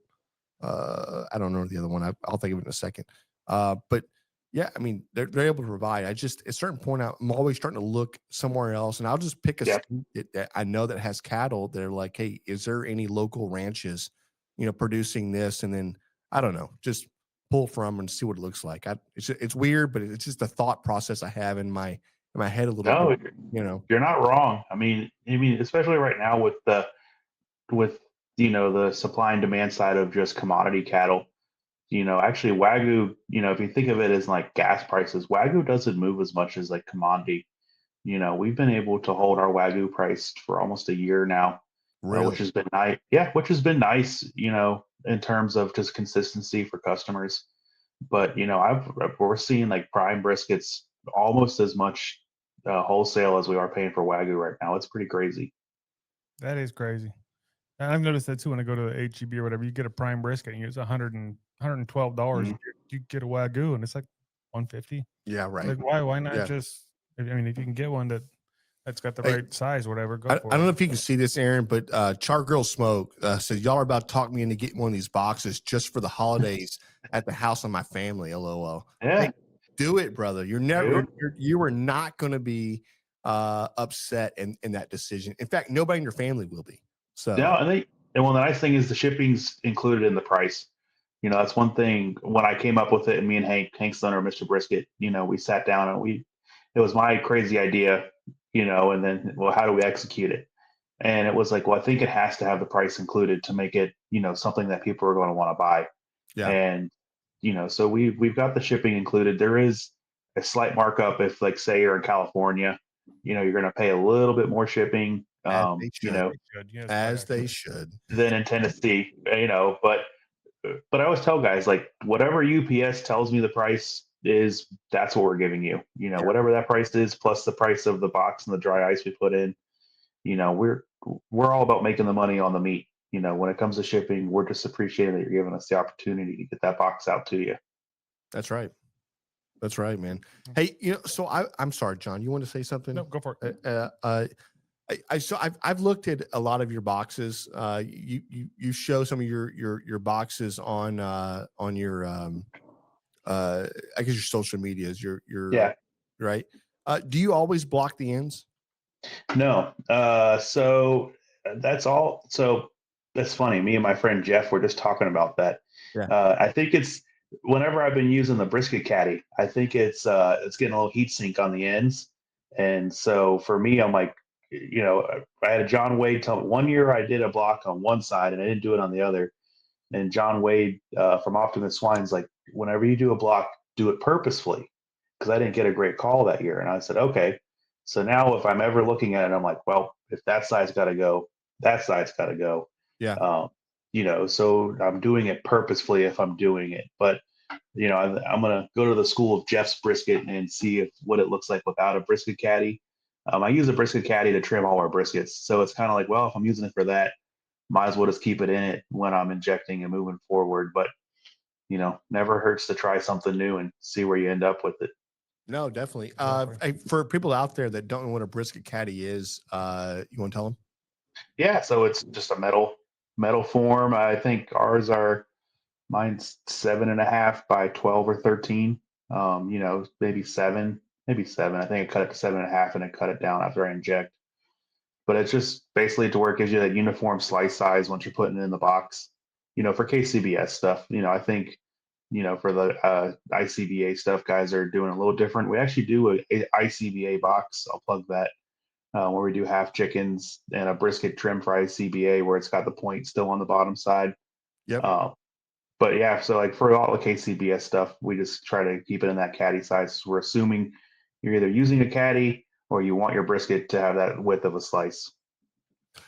I don't know the other one. I'll think of it in a second. But yeah, I mean, they're able to provide. I just, at a certain point, I'm always starting to look somewhere else, and I'll just pick a state that I know that has cattle. They're like, hey, is there any local ranches, producing this? And then I don't know, just pull from and see what it looks like. It's weird, but it's just a thought process I have in my head a little bit. You're not wrong. I mean, especially right now with the supply and demand side of just commodity cattle. Actually Wagyu, if you think of it as like gas prices, Wagyu doesn't move as much as like commodity. We've been able to hold our Wagyu price for almost a year now, which has been nice. Yeah, which has been nice, in terms of just consistency for customers. But, we're seeing like prime briskets almost as much wholesale as we are paying for Wagyu right now. It's pretty crazy. That is crazy. And I've noticed that too. When I go to the HEB or whatever, you get a prime brisket and it's $112. You get a Wagyu and it's like $150. Yeah, right. Like why not just? I mean, if you can get one that's got the right size, whatever. Go for it. I don't know if you can see this, Aaron, but Char Grill Smoke says y'all are about to talk me into getting one of these boxes just for the holidays at the house of my family. LOL. Yeah. Hey, Do it, brother. You're never, Do it. you are not going to be upset in that decision. In fact, nobody in your family will be. So No, and well, the nice thing is the shipping's included in the price. That's one thing. When I came up with it, and me and Hank's son or Mr. Brisket, we sat down and it was my crazy idea, and then, well, how do we execute it? And it was like, well, I think it has to have the price included to make it, something that people are going to want to buy. yeah, And, so we've got the shipping included. There is a slight markup if, like, say you're in California, you're going to pay a little bit more shipping, as they should, Yes, as they should. than in Tennessee, but I always tell guys, like, whatever UPS tells me the price is, that's what we're giving you. Whatever that price is, plus the price of the box and the dry ice we put in. We're all about making the money on the meat. When it comes to shipping, we're just appreciating that you're giving us the opportunity to get that box out to you. That's right. That's right, man. Hey, so I'm sorry, John. You want to say something? No, go for it. I've looked at a lot of your boxes. You show some of your boxes on your I guess your social medias. Your Yeah. Right. Do you always block the ends? No. So that's all. So that's funny. Me and my friend Jeff were just talking about that. Yeah. I think it's whenever I've been using the brisket caddy, I think it's getting a little heat sink on the ends. And so for me, I'm like, I had John Wade tell me one year I did a block on one side and I didn't do it on the other. And John Wade from Optimus Swine's like, whenever you do a block, do it purposefully, because I didn't get a great call that year. And I said, okay. So now if I'm ever looking at it, I'm like, well, if that side's got to go, that side's got to go. Yeah. So I'm doing it purposefully if I'm doing it. But, I'm going to go to the school of Jeff's brisket and see what it looks like without a brisket caddy. I use a brisket caddy to trim all our briskets. So it's kind of like, well, if I'm using it for that, might as well just keep it in it when I'm injecting and moving forward. But, never hurts to try something new and see where you end up with it. No, definitely. Exactly. For people out there that don't know what a brisket caddy is, you want to tell them? Yeah. So it's just a metal form. I think mine's 7.5 by 12 or 13. Maybe seven. I think I cut it to 7.5 and I cut it down after I inject. But it's just basically to where it gives you that uniform slice size once you're putting it in the box. For KCBS stuff, I think, for the ICBA stuff, guys are doing a little different. We actually do a ICBA box. I'll plug that, where we do half chickens and a brisket trim for ICBA where it's got the point still on the bottom side. Yep. But yeah, so like for all the KCBS stuff, we just try to keep it in that caddy size. So we're assuming you're either using a caddy or you want your brisket to have that width of a slice.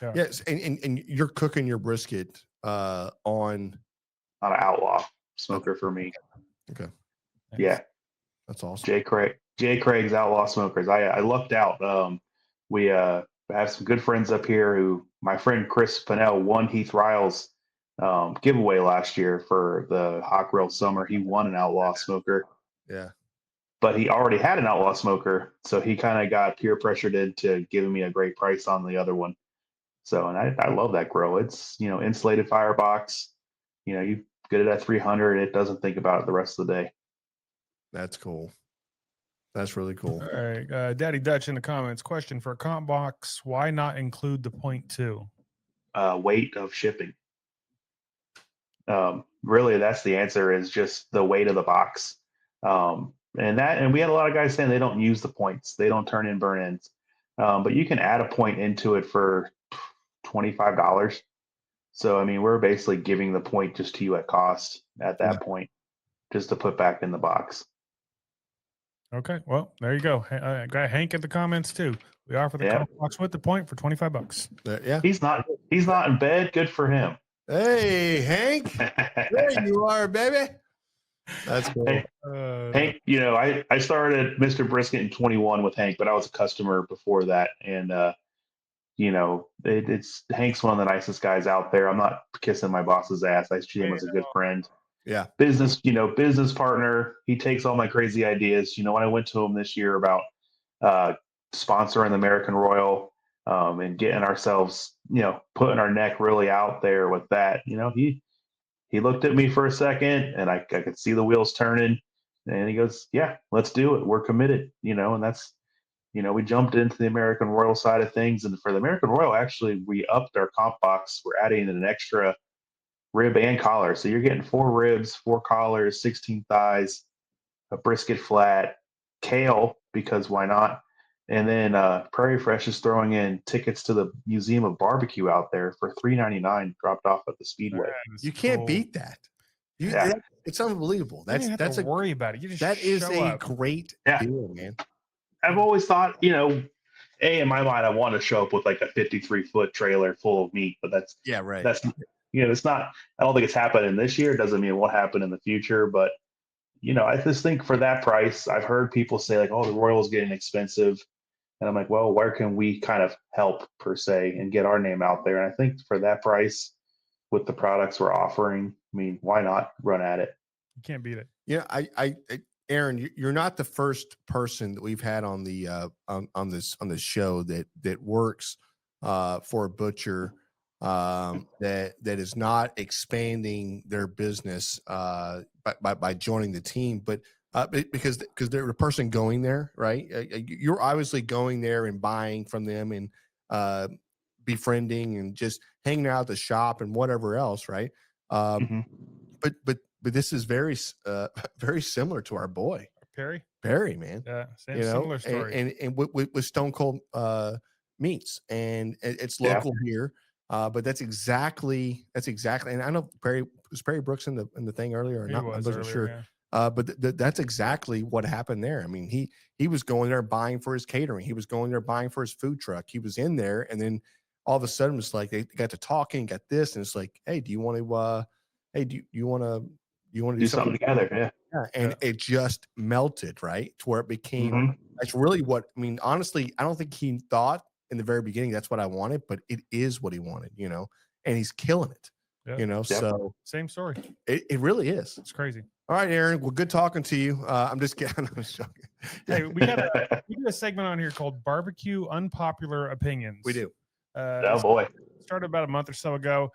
Yeah. Yes, and you're cooking your brisket on an Outlaw smoker for me. Okay. Yeah, that's awesome. Jay Craig's Outlaw Smokers. I lucked out. We have some good friends up here who my friend Chris Pinnell won Heath Ryle's giveaway last year for the Hot Grill Summer. He won an Outlaw smoker. Yeah. But he already had an Outlaw smoker, so he kind of got peer pressured into giving me a great price on the other one. So, and I love that grill. It's, insulated firebox. You get it at 300. It doesn't think about it the rest of the day. That's cool. That's really cool. All right. Daddy Dutch in the comments. Question for a comp box. Why not include the 0.2? Weight of shipping. Really, that's the answer, is just the weight of the box. And we had a lot of guys saying they don't use the points. They don't turn in burn ends. But you can add a point into it for $25. So, I mean, we're basically giving the point just to you at cost at that point, just to put back in the box. Okay. Well, there you go. Got Hank in the comments too. We offer the comp box with the point for $25. Yeah. He's not in bed. Good for him. Hey, Hank. There you are, baby. That's cool. Hank, I started Mr. Brisket in 21 with Hank, but I was a customer before that. And, it's Hank's one of the nicest guys out there. I'm not kissing my boss's ass. I treat him as a good friend. Yeah. Business partner. He takes all my crazy ideas. When I went to him this year about sponsoring the American Royal and getting ourselves, putting our neck really out there with that, he looked at me for a second and I could see the wheels turning. And he goes, yeah, let's do it. We're committed, and that's, we jumped into the American Royal side of things. And for the American Royal, actually, we upped our comp box. We're adding an extra rib and collar. So you're getting 4 ribs, 4 collars, 16 thighs, a brisket flat, kale, because why not? And then Prairie Fresh is throwing in tickets to the Museum of Barbecue out there for $3.99, dropped off at the Speedway. You can't beat that. Yeah. It's unbelievable. You don't even have to worry about it. You just that is show a up. great Yeah. deal, man. I've always thought, in my mind, I want to show up with like a 53-foot trailer full of meat, but that's right. That's it's not. I don't think it's happening this year. It doesn't mean it won't happen in the future, but I just think for that price, I've heard people say like, "Oh, the Royal's getting expensive," and I'm like, "Well, where can we kind of help per se and get our name out there?" And I think for that price, with the products we're offering, I mean, why not run at it? You can't beat it. Yeah, Aaron, you're not the first person that we've had on the on this show that works for a butcher that is not expanding their business by joining the team, but because they're the person going there, right? You're obviously going there and buying from them and befriending and just hanging out at the shop and whatever else, right? But this is very very similar to our boy Perry, man. Yeah, similar story. And with Stone Cold Meats, and it's local here. But that's exactly. And I know was Perry Brooks in the thing earlier or not? I wasn't sure. Yeah. But that's exactly what happened there. I mean, he was going there buying for his catering. He was going there buying for his food truck. He was in there, and then all of a sudden, it's like they got to talking, got this, and it's like, hey, do you want to? Hey, do you want to? You want to do something together? Yeah. And it just melted, right, to where it became. That's really what I mean. Honestly, I don't think he thought in the very beginning that's what I wanted, but it is what he wanted, and he's killing it. So same story. It really is. It's crazy. All right, Aaron. Well, good talking to you. I'm just kidding. I'm just joking. Hey, we do a segment on here called Barbecue Unpopular Opinions. We do. Oh boy. Started about a month or so ago.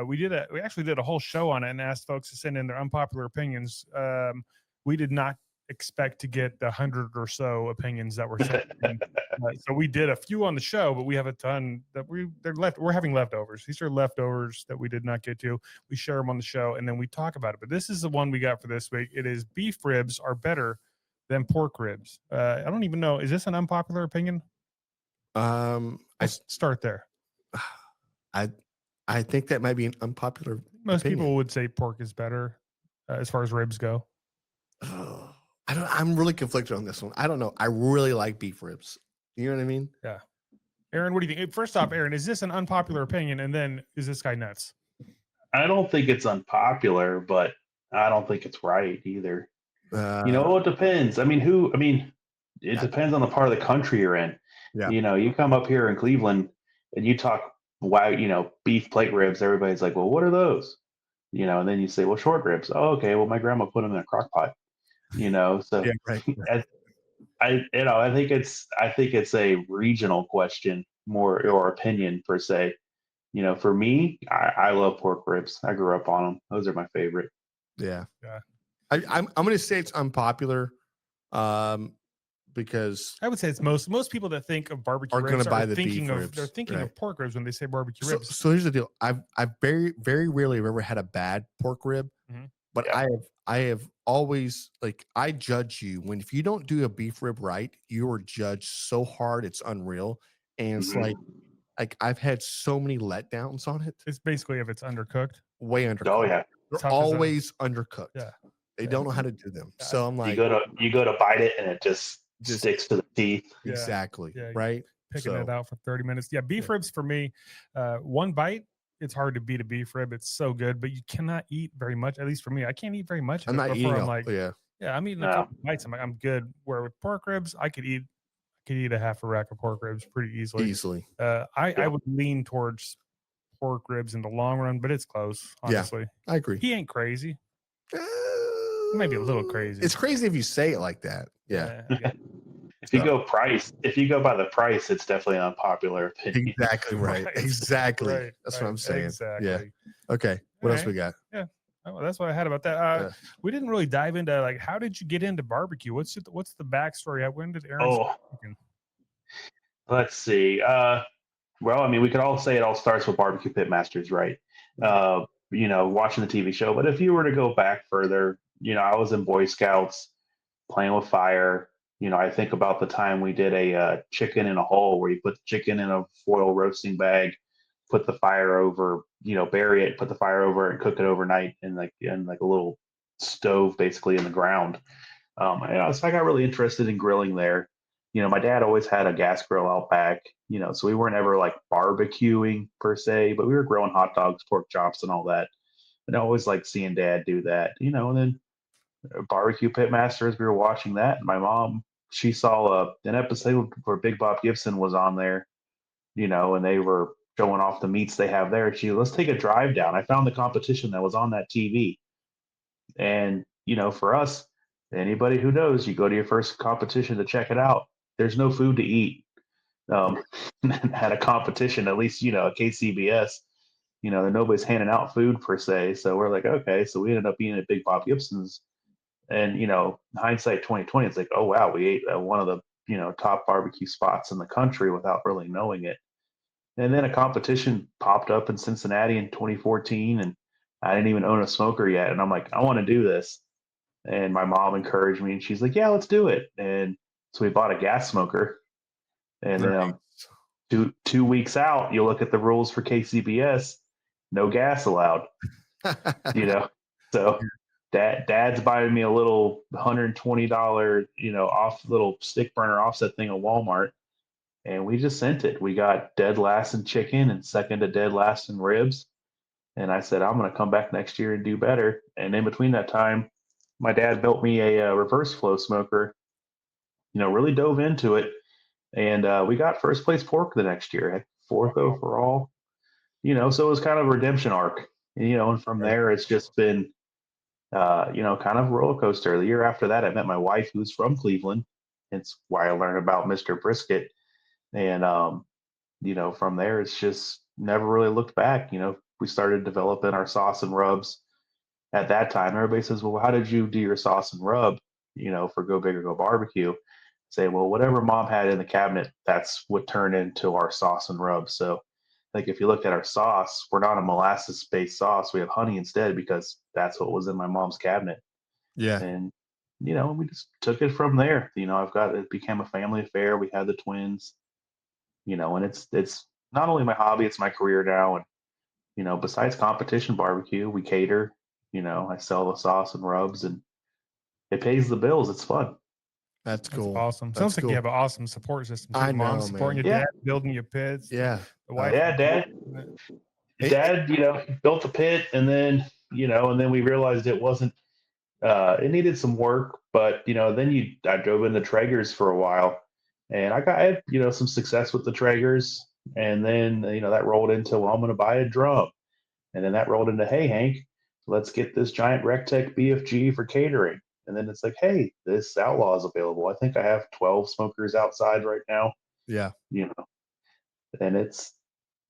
We actually did a whole show on it and asked folks to send in their unpopular opinions. We did not expect to get the 100 or so opinions that were sent in. So we did a few on the show, but we have a ton that we're having leftovers. These are leftovers that we did not get to. We share them on the show and then we talk about it. But this is the one we got for this week. It is beef ribs are better than pork ribs. I don't even know. Is this an unpopular opinion? Let's start there. I think that might be an unpopular Most opinion. people would say pork is better as far as ribs go. I'm really conflicted on this one. I don't know. I really like beef ribs. You know what I mean? Yeah. Aaron, what do you think? First off, Aaron, is this an unpopular opinion? And then is this guy nuts? I don't think it's unpopular, but I don't think it's right either. It depends. It depends on the part of the country you're in. Yeah. You come up here in Cleveland and you talk beef plate ribs. Everybody's like, well, what are those? And then you say, well, short ribs. Oh, okay. Well, my grandma put them in a crock pot. So yeah, right. I think it's a regional question more, or opinion per se. For me, I love pork ribs. I grew up on them. Those are my favorite. Yeah. I'm going to say it's unpopular because I would say it's most people that think of barbecue are going to buy the beef ribs. They're thinking of pork ribs when they say barbecue ribs. So here's the deal. I've very, very rarely ever had a bad pork rib, but I have always, like, I judge you if you don't do a beef rib right, you are judged so hard it's unreal. And it's like I've had so many letdowns on it. It's basically if it's undercooked. Way undercooked. Oh yeah. They're always undercooked. Yeah. They don't know how to do them. So I'm like, you go to bite it and it just sticks to the teeth. Yeah. Exactly. Yeah, right. Picking it out for 30 minutes. Yeah. Beef ribs for me, one bite, it's hard to beat a beef rib. It's so good, but you cannot eat very much. At least for me, I can't eat very much. I'm not eating. I'm eating a couple bites. I'm good. Where with pork ribs, I could eat a half a rack of pork ribs pretty easily. I would lean towards pork ribs in the long run, but it's close. Honestly, I agree. He ain't crazy. Maybe a little crazy. It's crazy if you say it like that. Yeah. If you go by the price, it's definitely an unpopular opinion. Exactly right. Exactly. That's what I'm saying. Exactly. Yeah. Okay. What else we got? Yeah. Oh, that's what I had about that. We didn't really dive into like how did you get into barbecue? What's the backstory? When did Aaron Oh, start cooking? let's see. Well, I mean, we could all say it all starts with Barbecue Pitmasters, right? Watching the TV show. But if you were to go back further, I was in Boy Scouts playing with fire. I think about the time we did a chicken in a hole where you put the chicken in a foil roasting bag, put the fire over, bury it, put the fire over it, and cook it overnight in like a little stove basically in the ground. So I got really interested in grilling there. My dad always had a gas grill out back, so we weren't ever like barbecuing per se, but we were grilling hot dogs, pork chops, and all that. And I always liked seeing dad do that, and then Barbecue Pitmasters, we were watching that. And my mom, she saw an episode where Big Bob Gibson was on there, and they were showing off the meats they have there. Let's take a drive down. I found the competition that was on that TV. And, for us, anybody who knows, you go to your first competition to check it out, there's no food to eat. At a competition, at least, at KCBS, nobody's handing out food per se. So we're like, okay. So we ended up eating at Big Bob Gibson's. And, hindsight 2020, it's like, oh, wow, we ate at one of the, top barbecue spots in the country without really knowing it. And then a competition popped up in Cincinnati in 2014, and I didn't even own a smoker yet. And I'm like, I want to do this. And my mom encouraged me, and she's like, yeah, let's do it. And so we bought a gas smoker. And then two weeks out, you look at the rules for KCBS, no gas allowed. So dad's buying me a little $120, off little stick burner offset thing at Walmart. And we just sent it. We got dead last in chicken and second to dead last in ribs. And I said, I'm going to come back next year and do better. And in between that time, my dad built me a reverse flow smoker, really dove into it. And we got first place pork the next year, had fourth overall, so it was kind of a redemption arc, and from there, it's just been, kind of a roller coaster. The year after that, I met my wife, who's from Cleveland. It's why I learned about Mr. Brisket. And, from there, it's just never really looked back. We started developing our sauce and rubs at that time. Everybody says, well, how did you do your sauce and rub, for Go Big or Go Barbecue? Say, well, whatever mom had in the cabinet, that's what turned into our sauce and rub. So, like, if you look at our sauce, we're not a molasses based sauce. We have honey instead because that's what was in my mom's cabinet. Yeah. And, we just took it from there. It became a family affair. We had the twins, and it's not only my hobby, it's my career now. And, besides competition barbecue, we cater, I sell the sauce and rubs, and it pays the bills. It's fun. That's cool. Awesome. Sounds like you have an awesome support system. I Mom know, supporting man. your Yeah. dad, building your pits. Yeah. The wife. Yeah, Dad, built the pit, and then, and then we realized it wasn't, it needed some work, but, then I drove into Traeger's for a while, and I had, some success with the Traegers, and then, that rolled into, well, I'm going to buy a drum, and then that rolled into, hey, Hank, let's get this giant Rectech BFG for catering. And then it's like, hey, this Outlaw is available. I think I have 12 smokers outside right now. Yeah. And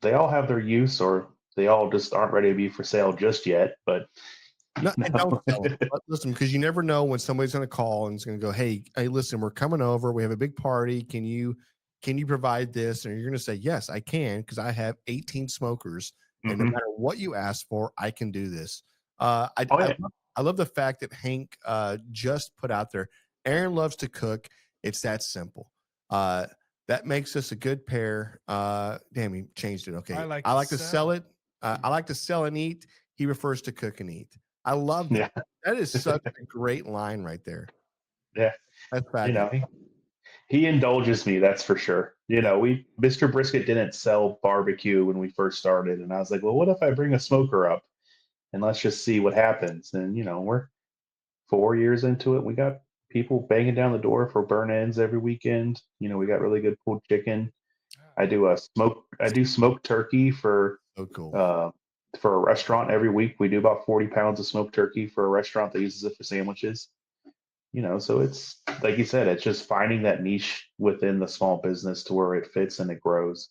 they all have their use, or they all just aren't ready to be for sale just yet. But No, and don't sell them. Listen, because you never know when somebody's going to call and it's going to go, hey, listen, we're coming over. We have a big party. Can you provide this? And you're going to say, yes, I can, because I have 18 smokers, and no matter what you ask for, I can do this. I love the fact that Hank just put out there, Aaron loves to cook. It's that simple. That makes us a good pair. Damn, he changed it. Okay. I like to sell it. I like to sell and eat. He refers to cook and eat. I love that. Yeah. That is such a great line right there. Yeah. That's fabulous. He indulges me, that's for sure. Mr. Brisket didn't sell barbecue when we first started. And I was like, well, what if I bring a smoker up and let's just see what happens? And, we're 4 years into it. We got people banging down the door for burn ends every weekend. We got really good pulled chicken. I do smoked turkey for a restaurant every week. We do about 40 pounds of smoked turkey for a restaurant that uses it for sandwiches. So it's like you said, it's just finding that niche within the small business to where it fits and it grows.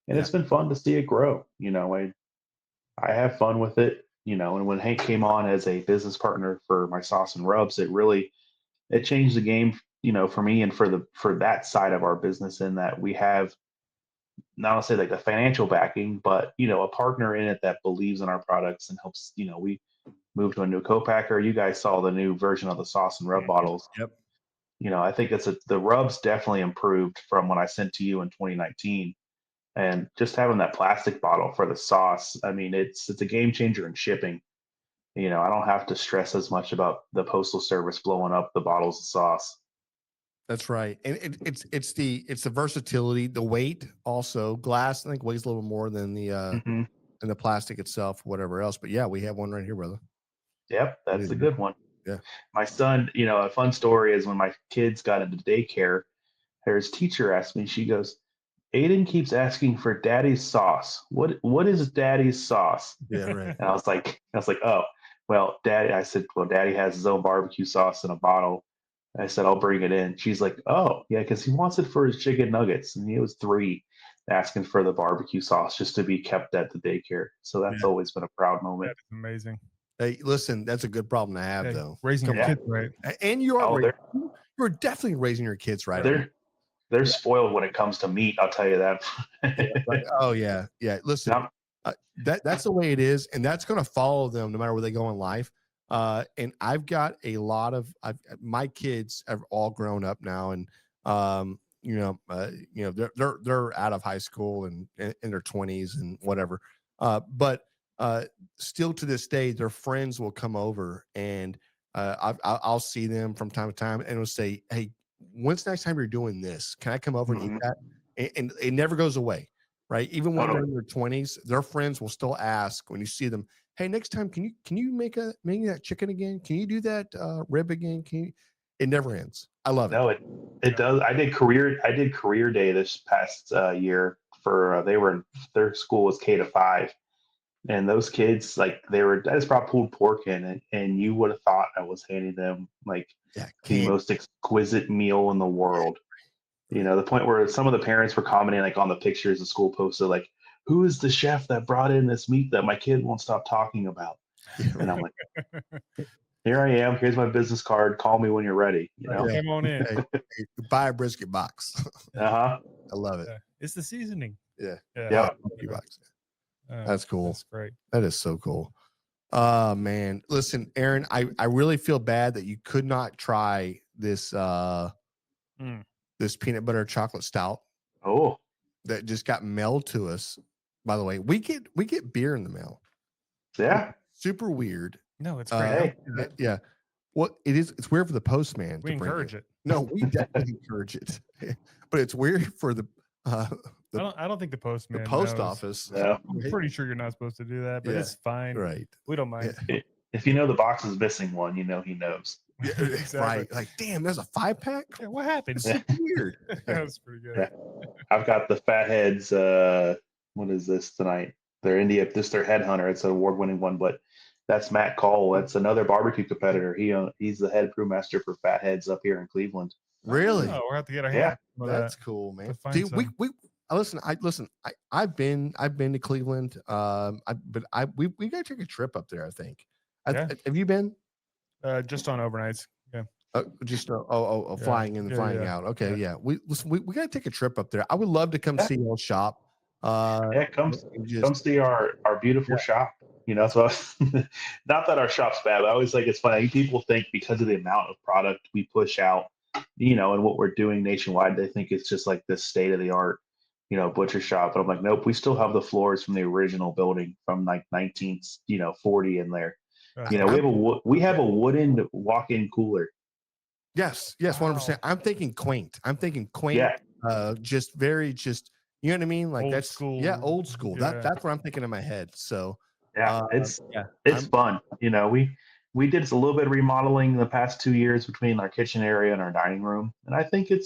And it's been fun to see it grow. I have fun with it. And when Hank came on as a business partner for my sauce and rubs, it changed the game, for me and for that side of our business, in that we have not only say like the financial backing, but a partner in it that believes in our products and helps. We moved to a new co-packer. You guys saw the new version of the sauce and rub bottles. Yep. I think the rubs definitely improved from when I sent to you in 2019. And just having that plastic bottle for the sauce, I mean, it's a game changer in shipping. I don't have to stress as much about the postal service blowing up the bottles of sauce. That's right, and it's the versatility, the weight. Also, glass I think weighs a little more than Mhm. the plastic itself, whatever else. But yeah, we have one right here, brother. Yep, that's a good one. Yeah. My son, a fun story is when my kids got into daycare, his teacher asked me, she goes, Aiden keeps asking for daddy's sauce. What is daddy's sauce? Yeah, right. And I was like, oh, well, daddy, I said, well, daddy has his own barbecue sauce in a bottle. I said, I'll bring it in. She's like, oh, yeah, because he wants it for his chicken nuggets. And he was 3 asking for the barbecue sauce just to be kept at the daycare. So that's always been a proud moment. That is amazing. Hey, listen, that's a good problem to have, though. Raising your kids right. And you are Oh, you're definitely raising your kids right. They're spoiled when it comes to meat. I'll tell you that. Like, oh yeah. Listen, that's the way it is, and that's going to follow them no matter where they go in life. And I've got a lot of my kids have all grown up now, and they're out of high school and in their 20s and whatever. But still to this day, their friends will come over, and I'll see them from time to time, and will say, "Hey, when's the next time you're doing this? Can I come over and eat that?" And it never goes away, right? Even when they're in their 20s, their friends will still ask when you see them, "Hey, next time, can you make that chicken again? Can you do that rib again? It never ends. I love it. No, it does. I did career day this past year for their school was K-5, and those kids, like, I just brought pulled pork in, and you would have thought I was handing them like the most exquisite meal in the world. The point where some of the parents were commenting like on the pictures the school posted, like, who is the chef that brought in this meat that my kid won't stop talking about? And I'm like, here I am. Here's my business card. Call me when you're ready. Come on in. Hey, buy a brisket box. I love it. It's the seasoning. Yeah. Box. That's cool. That's great. That is so cool. Man, listen, Aaron, I really feel bad that you could not try this this peanut butter chocolate stout. Oh, that just got mailed to us. By the way, we get beer in the mail. Yeah. Super weird. No, it's great. Yeah. Well, it is. It's weird for the postman. We encourage it. No, we definitely encourage it. But it's weird for the I don't think the postman. The post knows. office. Yeah. I'm pretty sure you're not supposed to do that, but it's fine. Right. We don't mind. If the box is missing one, he knows. Yeah, Exactly. Right. Like, damn, there's a 5-pack. Yeah, what happened? It's weird. That was pretty good. Yeah. I've got the Fatheads. What is this tonight? They're India. This their Headhunter. It's an award-winning one, but that's Matt Cole. That's another barbecue competitor. He's the head brewmaster for Fatheads up here in Cleveland. Really? Oh, we'll have to get our hand. That's cool, man. find Dude, some. I've been to Cleveland. We gotta take a trip up there, I think. Have you been? Just on overnights. Yeah. Flying in and flying out. Okay, yeah. We gotta take a trip up there. I would love to come see your shop. Come see our beautiful shop. That's what not that our shop's bad, but I always think it's funny. People think because of the amount of product we push out, and what we're doing nationwide, they think it's just like this state of the art, butcher shop. But I'm like, nope, we still have the floors from the original building from like 1940 in there. We have a wooden walk-in cooler. Yes, 100%. I'm thinking quaint. Yeah. Just very, you know what I mean? Like Old that's school. Yeah, old school. Yeah. That's what I'm thinking in my head. So yeah, it's fun. We did a little bit of remodeling the past 2 years between our kitchen area and our dining room, and I think it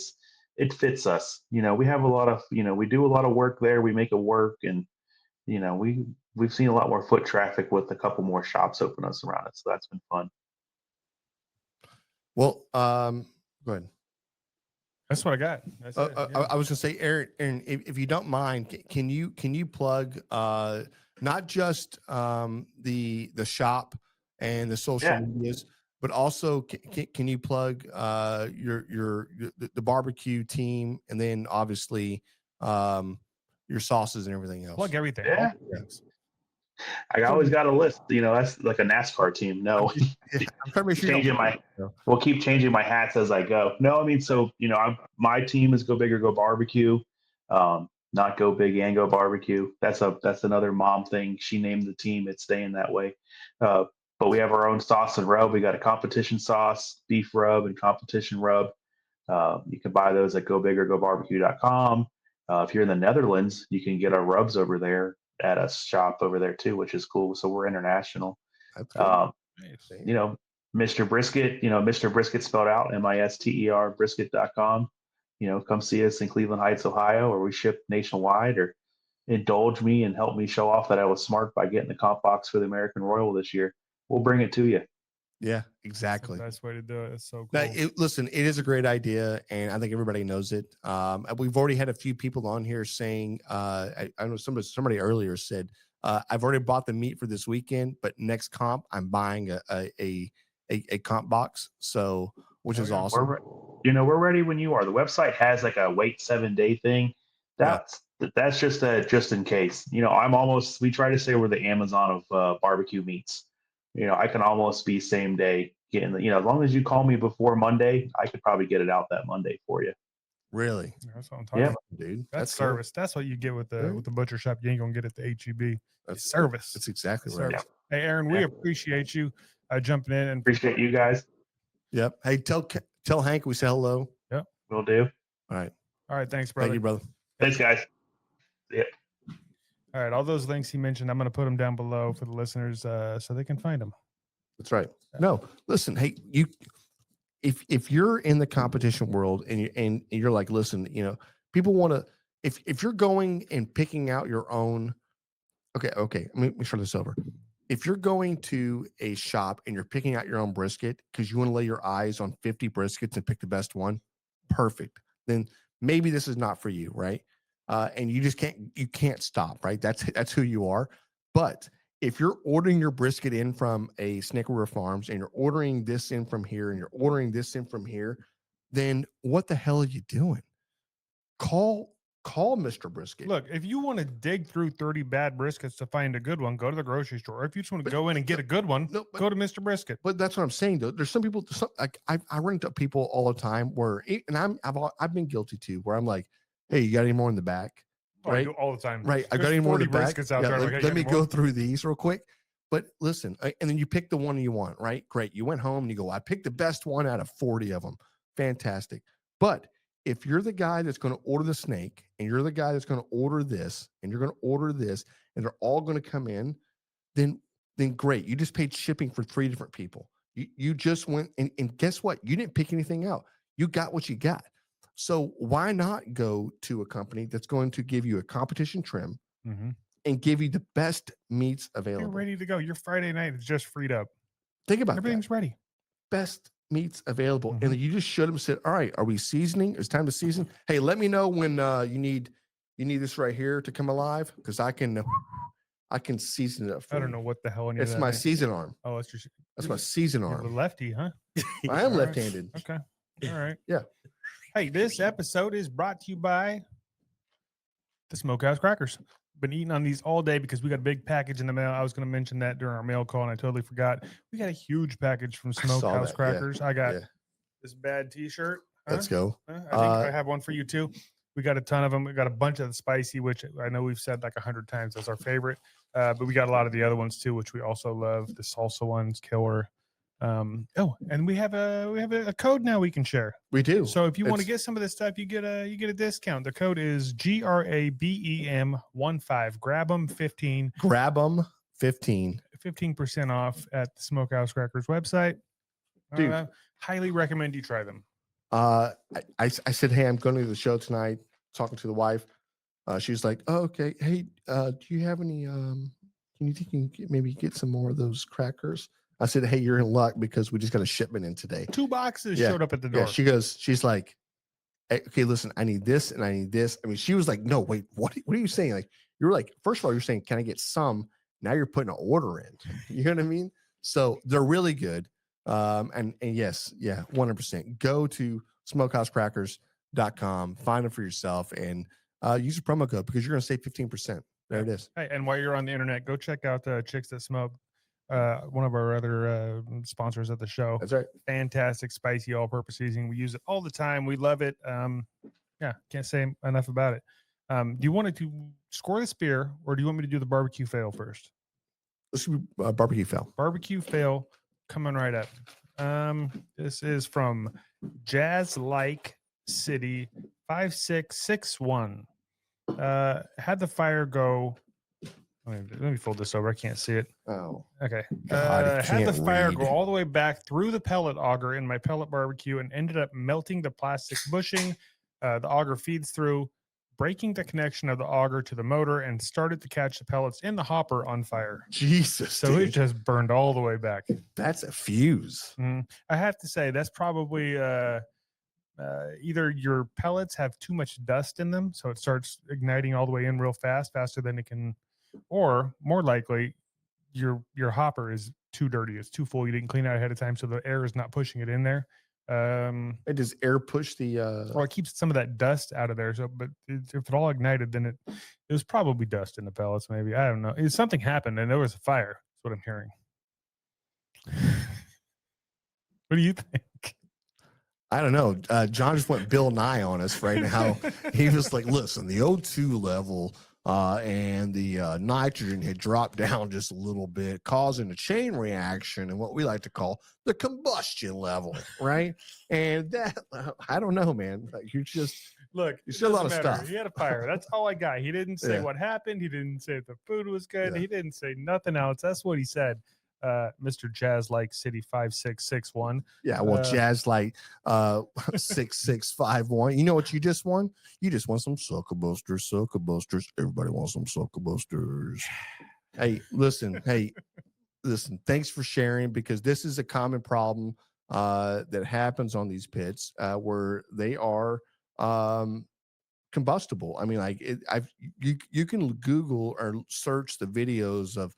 fits us. We have a lot of we do a lot of work there. We make it work, and we've seen a lot more foot traffic with a couple more shops open us around it, so that's been fun. Well, go ahead. That's what I got. That's it. I was gonna say, Aaron, if you don't mind, can you plug not just the shop and the social medias, but also can you plug the barbecue team, and then obviously your sauces and everything else? Plug everything. Yeah. All the things. I always got a list. That's like a NASCAR team. No, I'm trying to make sure you changing we'll keep changing my hats as I go. No, I mean, so my team is Go Big or Go Barbecue, not Go Big and Go Barbecue. That's another mom thing. She named the team. It's staying that way. But we have our own sauce and rub. We got a competition sauce, beef rub, and competition rub. You can buy those at gobigorgobarbecue.com. If you're in the Netherlands, you can get our rubs over there at a shop over there too, which is cool. So we're international. That's cool. Nice. Mr. Brisket, Mr. Brisket spelled out MISTER brisket.com. Come see us in Cleveland Heights, Ohio, or we ship nationwide, or indulge me and help me show off that I was smart by getting the comp box for the American Royal this year. We'll bring it to you. Yeah, exactly. That's the best way to do it. It's so cool. Now, listen, it is a great idea, and I think everybody knows it. We've already had a few people on here saying, I know somebody earlier said, I've already bought the meat for this weekend, but next comp, I'm buying a comp box. So, which is awesome. We're ready when you are. The website has like a wait 7-day thing. That's just just in case. We try to say we're the Amazon of barbecue meats. I can almost be same day getting as long as you call me before Monday, I could probably get it out that Monday for you. Really? That's what I'm talking about, dude. That's service. Cool. That's what you get with the butcher shop. You ain't gonna get at the HEB. That's service. That's exactly right. Yeah. Hey, Aaron, we appreciate you jumping in and appreciate you guys. Yep. Hey, tell Hank we say hello. Yep. Will do. All right. Thanks, brother. Thank you, brother. Thanks, guys. Yep. All right. All those links he mentioned, I'm going to put them down below for the listeners so they can find them. That's right. No, listen, hey, if you're in the competition world and you're like, listen, people want to, if you're going and picking out your own, okay. Let me start this over. If you're going to a shop and you're picking out your own brisket because you want to lay your eyes on 50 briskets and pick the best one, perfect. Then maybe this is not for you, right? And you just can't stop, right? That's who you are. But if you're ordering your brisket in from a Snake River Farms and you're ordering this in from here and you're ordering this in from here, then what the hell are you doing? Call Mr. Brisket. Look, if you want to dig through 30 bad briskets to find a good one, go to the grocery store. Or if you just want to go in and get a good one, go to Mr. Brisket. But that's what I'm saying, though. There's some people, I run into people all the time and I've been guilty too, where I'm like, hey, you got any more in the back? Right. I do all the time. Right. I got any more in the back? Out there. Let me go through these real quick. But listen, and then you pick the one you want, right? Great. You went home and you go, I picked the best one out of 40 of them. Fantastic. But if you're the guy that's going to order the snake and you're the guy that's going to order this and you're going to order this and they're all going to come in, then great. You just paid shipping for 3 different people. You just went and guess what? You didn't pick anything out. You got what you got. So why not go to a company that's going to give you a competition trim and give you the best meats available? You're ready to go. Your Friday night is just freed up. Think about everything's ready. Best meats available. And then you just should have said, all right, are we seasoning? It's time to season. Hey, let me know when you need this right here to come alive because I can season it up for I don't know what the hell it's my season arm. Oh, that's my season arm. You're the lefty, huh? I am left-handed. Okay. All right. Yeah. Hey, this episode is brought to you by the Smokehouse Crackers. Been eating on these all day because we got a big package in the mail. I was going to mention that during our mail call and I totally forgot. We got a huge package from Smokehouse Crackers. Yeah. I got this bad t-shirt. Let's go. I think I have one for you too. We got a ton of them. We got a bunch of the spicy, which I know we've said like 100 times that's our favorite. But we got a lot of the other ones too, which we also love. The salsa ones, killer. And we have a code now we can share. We do. So if you want to get some of this stuff, you get a discount. The code is GRABEM 15. Grab them 15. Grab them 15. 15% off at the Smokehouse Crackers website. Dude, highly recommend you try them. I said, hey, I'm going to the show tonight. Talking to the wife. She's like, oh, okay. Hey, do you have any? Can you think you can maybe get some more of those crackers? I said, hey, you're in luck because we just got a shipment in today. 2 boxes showed up at the door. Yeah, she's like, hey, okay, listen, I need this and I need this. I mean, she was like, no, wait, what are you saying? Like, you're like, first of all, you're saying, can I get some? Now you're putting an order in. You know what I mean? So they're really good. And yes, yeah, 100%. Go to smokehousecrackers.com, find them for yourself, and use a promo code because you're going to save 15%. There it is. Hey, and while you're on the internet, go check out Chicks That Smoke, one of our other sponsors of the show. That's right. Fantastic, spicy, all-purpose seasoning. We use it all the time. We love it. Yeah, can't say enough about it. Do you want to score this beer, or do you want me to do the barbecue fail first? Let's do barbecue fail. Barbecue fail coming right up. This is from Jazz Like City 5661. Had the fire go. Let me fold this over. I can't see it. Oh, okay. God, Had the fire read. go all the way back through the pellet auger in my pellet barbecue and ended up melting the plastic bushing. The auger feeds through, breaking the connection of the auger to the motor, and started to catch the pellets in the hopper on fire. Jesus. So dude. it just burned all the way back. That's a fuse. I have to say that's probably either your pellets have too much dust in them, so it starts igniting all the way in real fast, faster than it can, or more likely, your hopper is too dirty, it's too full. You didn't clean out ahead of time, so the air is not pushing it in there. Does air push the? Well, it keeps some of that dust out of there. So, but if it all ignited, then it was probably dust in the pellets. Maybe, I don't know. Something happened and there was a fire. That's what I'm hearing. What do you think? I don't know. John just went Bill Nye on us right now. He was like, listen, the O2 level and the nitrogen had dropped down just a little bit, causing a chain reaction and what we like to call the combustion level, right? And that, I don't know, man. Like, you just look. You said a lot of matter. stuff. He had a fire. That's all I got. He didn't say Yeah. what happened. He didn't say if the food was good. Yeah. He didn't say nothing else. That's what he said. Mr. Jazz Like City 5661. Yeah, well, Jazz like 6651. You know what you just won? You just won some SUCKLEBUSTERS. SUCKLEBUSTERS. Everybody wants some SUCKLEBUSTERs. Hey, listen. Thanks for sharing, because this is a common problem that happens on these pits where they are combustible. I mean, like you can Google or search the videos of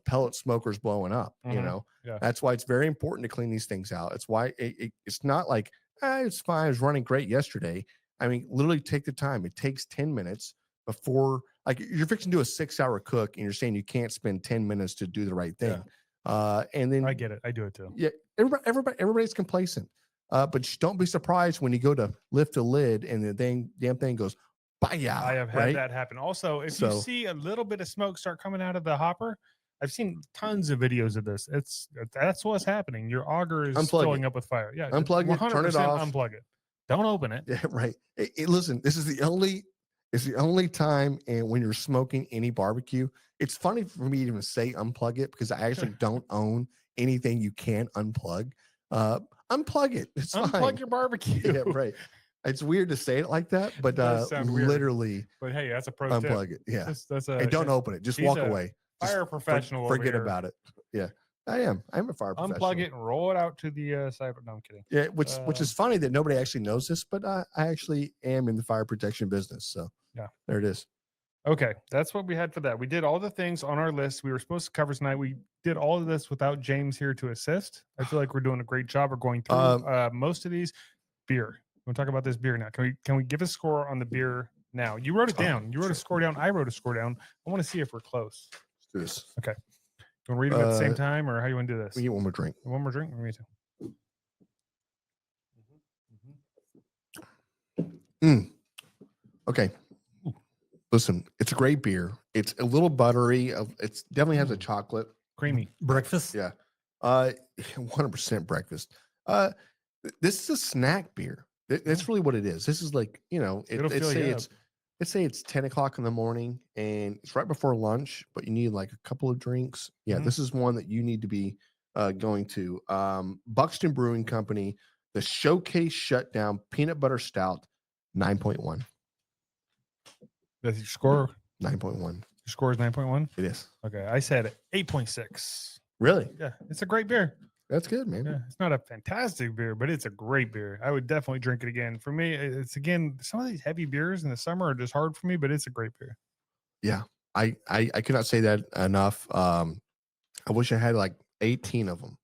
pellet smokers blowing up. You know, that's why it's very important to clean these things out. It's why it's not like it's fine. It was running great yesterday. I mean, literally take the time. It takes 10 minutes before, like, you're fixing to do a 6-hour cook and you're saying you can't spend 10 minutes to do the right thing. And then I get it. I do it too. Yeah, everybody's complacent. But don't be surprised when you go to lift the lid and the damn thing goes, "Baya." I have had right? that happen. Also, if you see a little bit of smoke start coming out of the hopper, I've seen tons of videos of this. That's what's happening. Your auger is filling up with fire. Yeah, unplug it, turn it off, unplug it. Don't open it. Yeah, right. Listen, this is the only time, and when you're smoking any barbecue, it's funny for me to even say unplug it, because I actually don't own anything you can unplug. Unplug it. It's unplug fine. your barbecue. Yeah, right. It's weird to say it like that, but literally, but hey, that's a pro unplug tip. it. Yeah, that's and don't open it. Just walk away. Fire professional. Forget about it. Yeah, I'm a fire professional. Unplug it and roll it out to the side. No, I'm kidding. Yeah, which is funny that nobody actually knows this, but I actually am in the fire protection business. So yeah, there it is. Okay, that's what we had for that. We did all the things on our list we were supposed to cover tonight. We did all of this without James here to assist. I feel like we're doing a great job. We're going through most of these. Beer. We'll talk about this beer now. Can we give a score on the beer now? You wrote it down. You wrote a score down. I wrote a score down. I want to see if we're close. Let's do this. Okay. You want to read them at the same time, or how you want to do this? We get one more drink. One more drink? Me too. Okay. Listen, it's a great beer. It's a little buttery. It's definitely has a chocolate. Creamy. Breakfast? Yeah. 100% breakfast. This is a snack beer. That's really what it is. This is like, let's say it's 10 o'clock in the morning and it's right before lunch, but you need like a couple of drinks. Yeah, this is one that you need to be going to. Buxton Brewing Company, the Showcase Shutdown Peanut Butter Stout, 9.1. That's your score? 9.1. Your score is 9.1? It is. Okay, I said 8.6. Really? Yeah, it's a great beer. That's good, man. Yeah, it's not a fantastic beer, but it's a great beer. I would definitely drink it again. For me, it's again, some of these heavy beers in the summer are just hard for me, but it's a great beer. Yeah. I could not say that enough. I wish I had like 18 of them.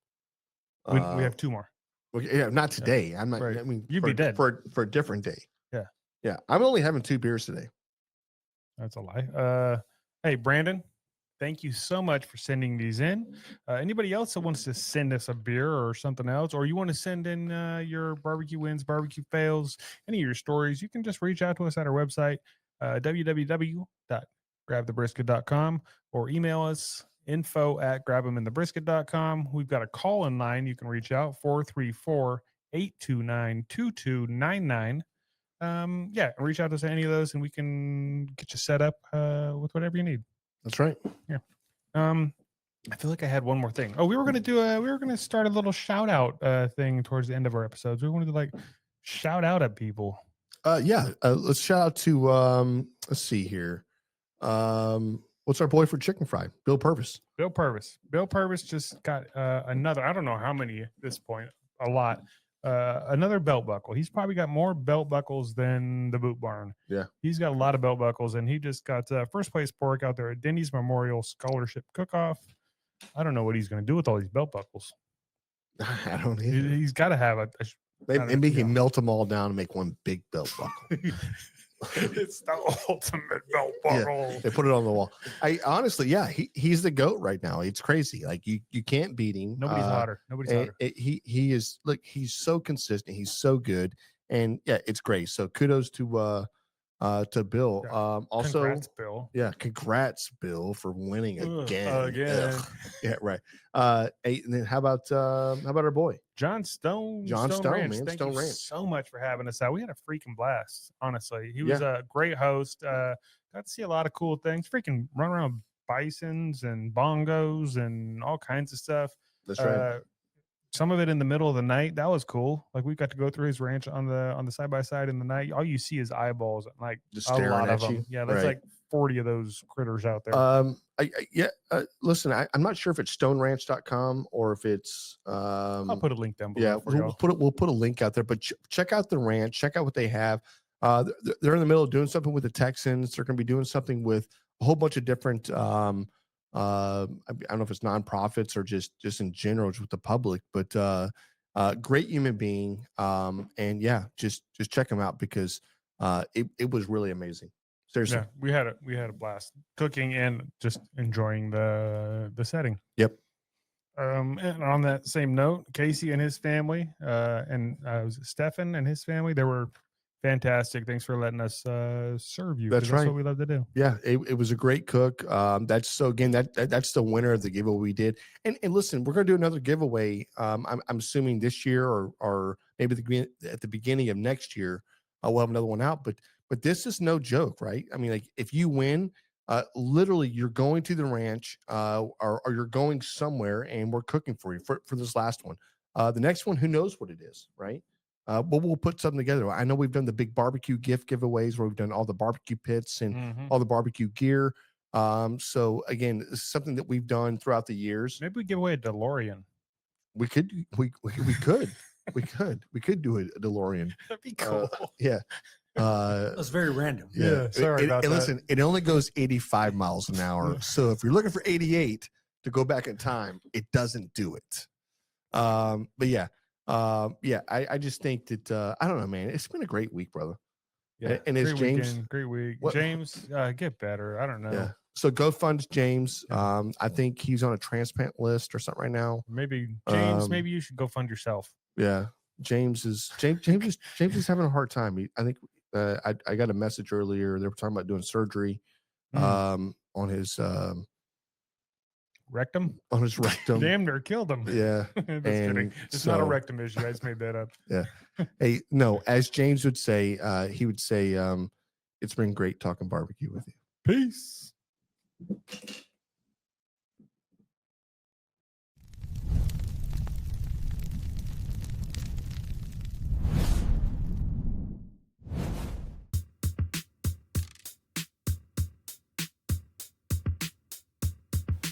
We have 2 more. Okay, yeah, not today. I'm not. Right. I mean, You'd be dead for a different day. Yeah. Yeah. I'm only having 2 beers today. That's a lie. Hey, Brandon, thank you so much for sending these in. Anybody else that wants to send us a beer or something else, or you want to send in your barbecue wins, barbecue fails, any of your stories, you can just reach out to us at our website, www.grabthebrisket.com, or email us info@grabeminthebrisket.com. We've got a call-in line. You can reach out 434-829-2299. Yeah, reach out to us at any of those and we can get you set up with whatever you need. That's right. Yeah. I feel like I had one more thing. Oh, we were gonna start a little shout out thing towards the end of our episodes. We wanted to like shout out at people. Yeah. Let's shout out to let's see here. What's our boy for chicken fry? Bill Purvis. Bill Purvis just got another, I don't know how many at this point, a lot. Another belt buckle. He's probably got more belt buckles than the Boot Barn. Yeah. He's got a lot of belt buckles, and he just got first place pork out there at Denny's Memorial Scholarship Cook-Off. I don't know what he's going to do with all these belt buckles. I don't either. He's got to have a Maybe he can melt them all down and make one big belt buckle. It's the ultimate belt buckle. Yeah, they put it on the wall. I honestly, yeah, he's the GOAT right now. It's crazy. Like you can't beat him. Nobody's hotter. Nobody's hotter. He is. Look, he's so consistent. He's so good, and yeah, it's great. So kudos to Bill. Also, congrats, Bill. Yeah, congrats, Bill, for winning again. Again. Yeah, right. And then how about our boy John Stone? John Stone, Ranch. man. Thank Stone you Ranch. so much for having us out. We had a freaking blast. Honestly, he was a great host. Got to see a lot of cool things. Freaking run around bisons and bongos and all kinds of stuff. That's right. Some of it in the middle of the night. That was cool. Like we got to go through his ranch on the side by side in the night. All you see is eyeballs, like Just a staring lot at of you. them. Yeah, there's Right. like 40 of those critters out there. Listen, I'm not sure if it's stoneranch.com or if it's I'll put a link down below. yeah, for y'all. we'll put a link out there, but check out the ranch, check out what they have. They're in the middle of doing something with the Texans. They're going to be doing something with a whole bunch of different I don't know if it's nonprofits or just in general, just with the public, but great human being. And yeah, just check him out because it was really amazing. Seriously. Yeah, we had a blast cooking and just enjoying the setting. Yep. And on that same note, Casey and his family, and Stefan and his family, they were fantastic. Thanks for letting us serve you. That's right. That's what we love to do. Yeah, it was a great cook. That's that's the winner of the giveaway we did. And listen, we're gonna do another giveaway. I'm assuming this year or maybe at the beginning of next year, we'll have another one out. But this is no joke, right? I mean, like if you win, literally you're going to the ranch or you're going somewhere and we're cooking for you for this last one. The next one, who knows what it is, right? But we'll put something together. I know we've done the big barbecue gift giveaways where we've done all the barbecue pits and all the barbecue gear. So again, this is something that we've done throughout the years. Maybe we give away a DeLorean. We could do a DeLorean. That'd be cool. Yeah. That's very random. Yeah, sorry about that. Listen, it only goes 85 miles an hour. So if you're looking for 88 to go back in time, it doesn't do it. But yeah. I just think that I don't know, man. It's been a great week, brother. Yeah, and it's great James. Weekend, great week. What- James, get better. I don't know. Yeah. So go fund James. I think he's on a transplant list or something right now. Maybe James. Um, Maybe you should go fund yourself. Yeah. James is having a hard time. I think I got a message earlier. They were talking about doing surgery on his Rectum. on his rectum. Damn near killed him. Yeah. Just And kidding. It's not a so- rectum issue. I just made that up. Yeah. Hey, no, as James would say, he would say, it's been great talking barbecue with you. Peace.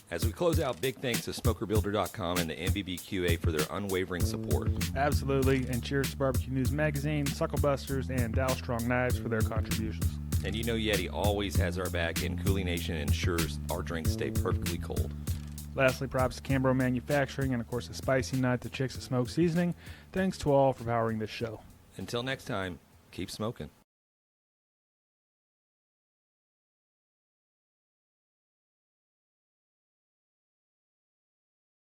As we close out, big thanks to SmokerBuilder.com and the MBBQA for their unwavering support. Absolutely. And cheers to Barbecue News Magazine, SUCKLEBUSTERS, and Dow Strong Knives for their contributions. And you know Yeti always has our back, and Coolie Nation ensures our drinks stay perfectly cold. Lastly, props to Cambro Manufacturing and, of course, the Spicy Nut, the Chicks that Smoke Seasoning. Thanks to all for powering this show. Until next time, keep smoking.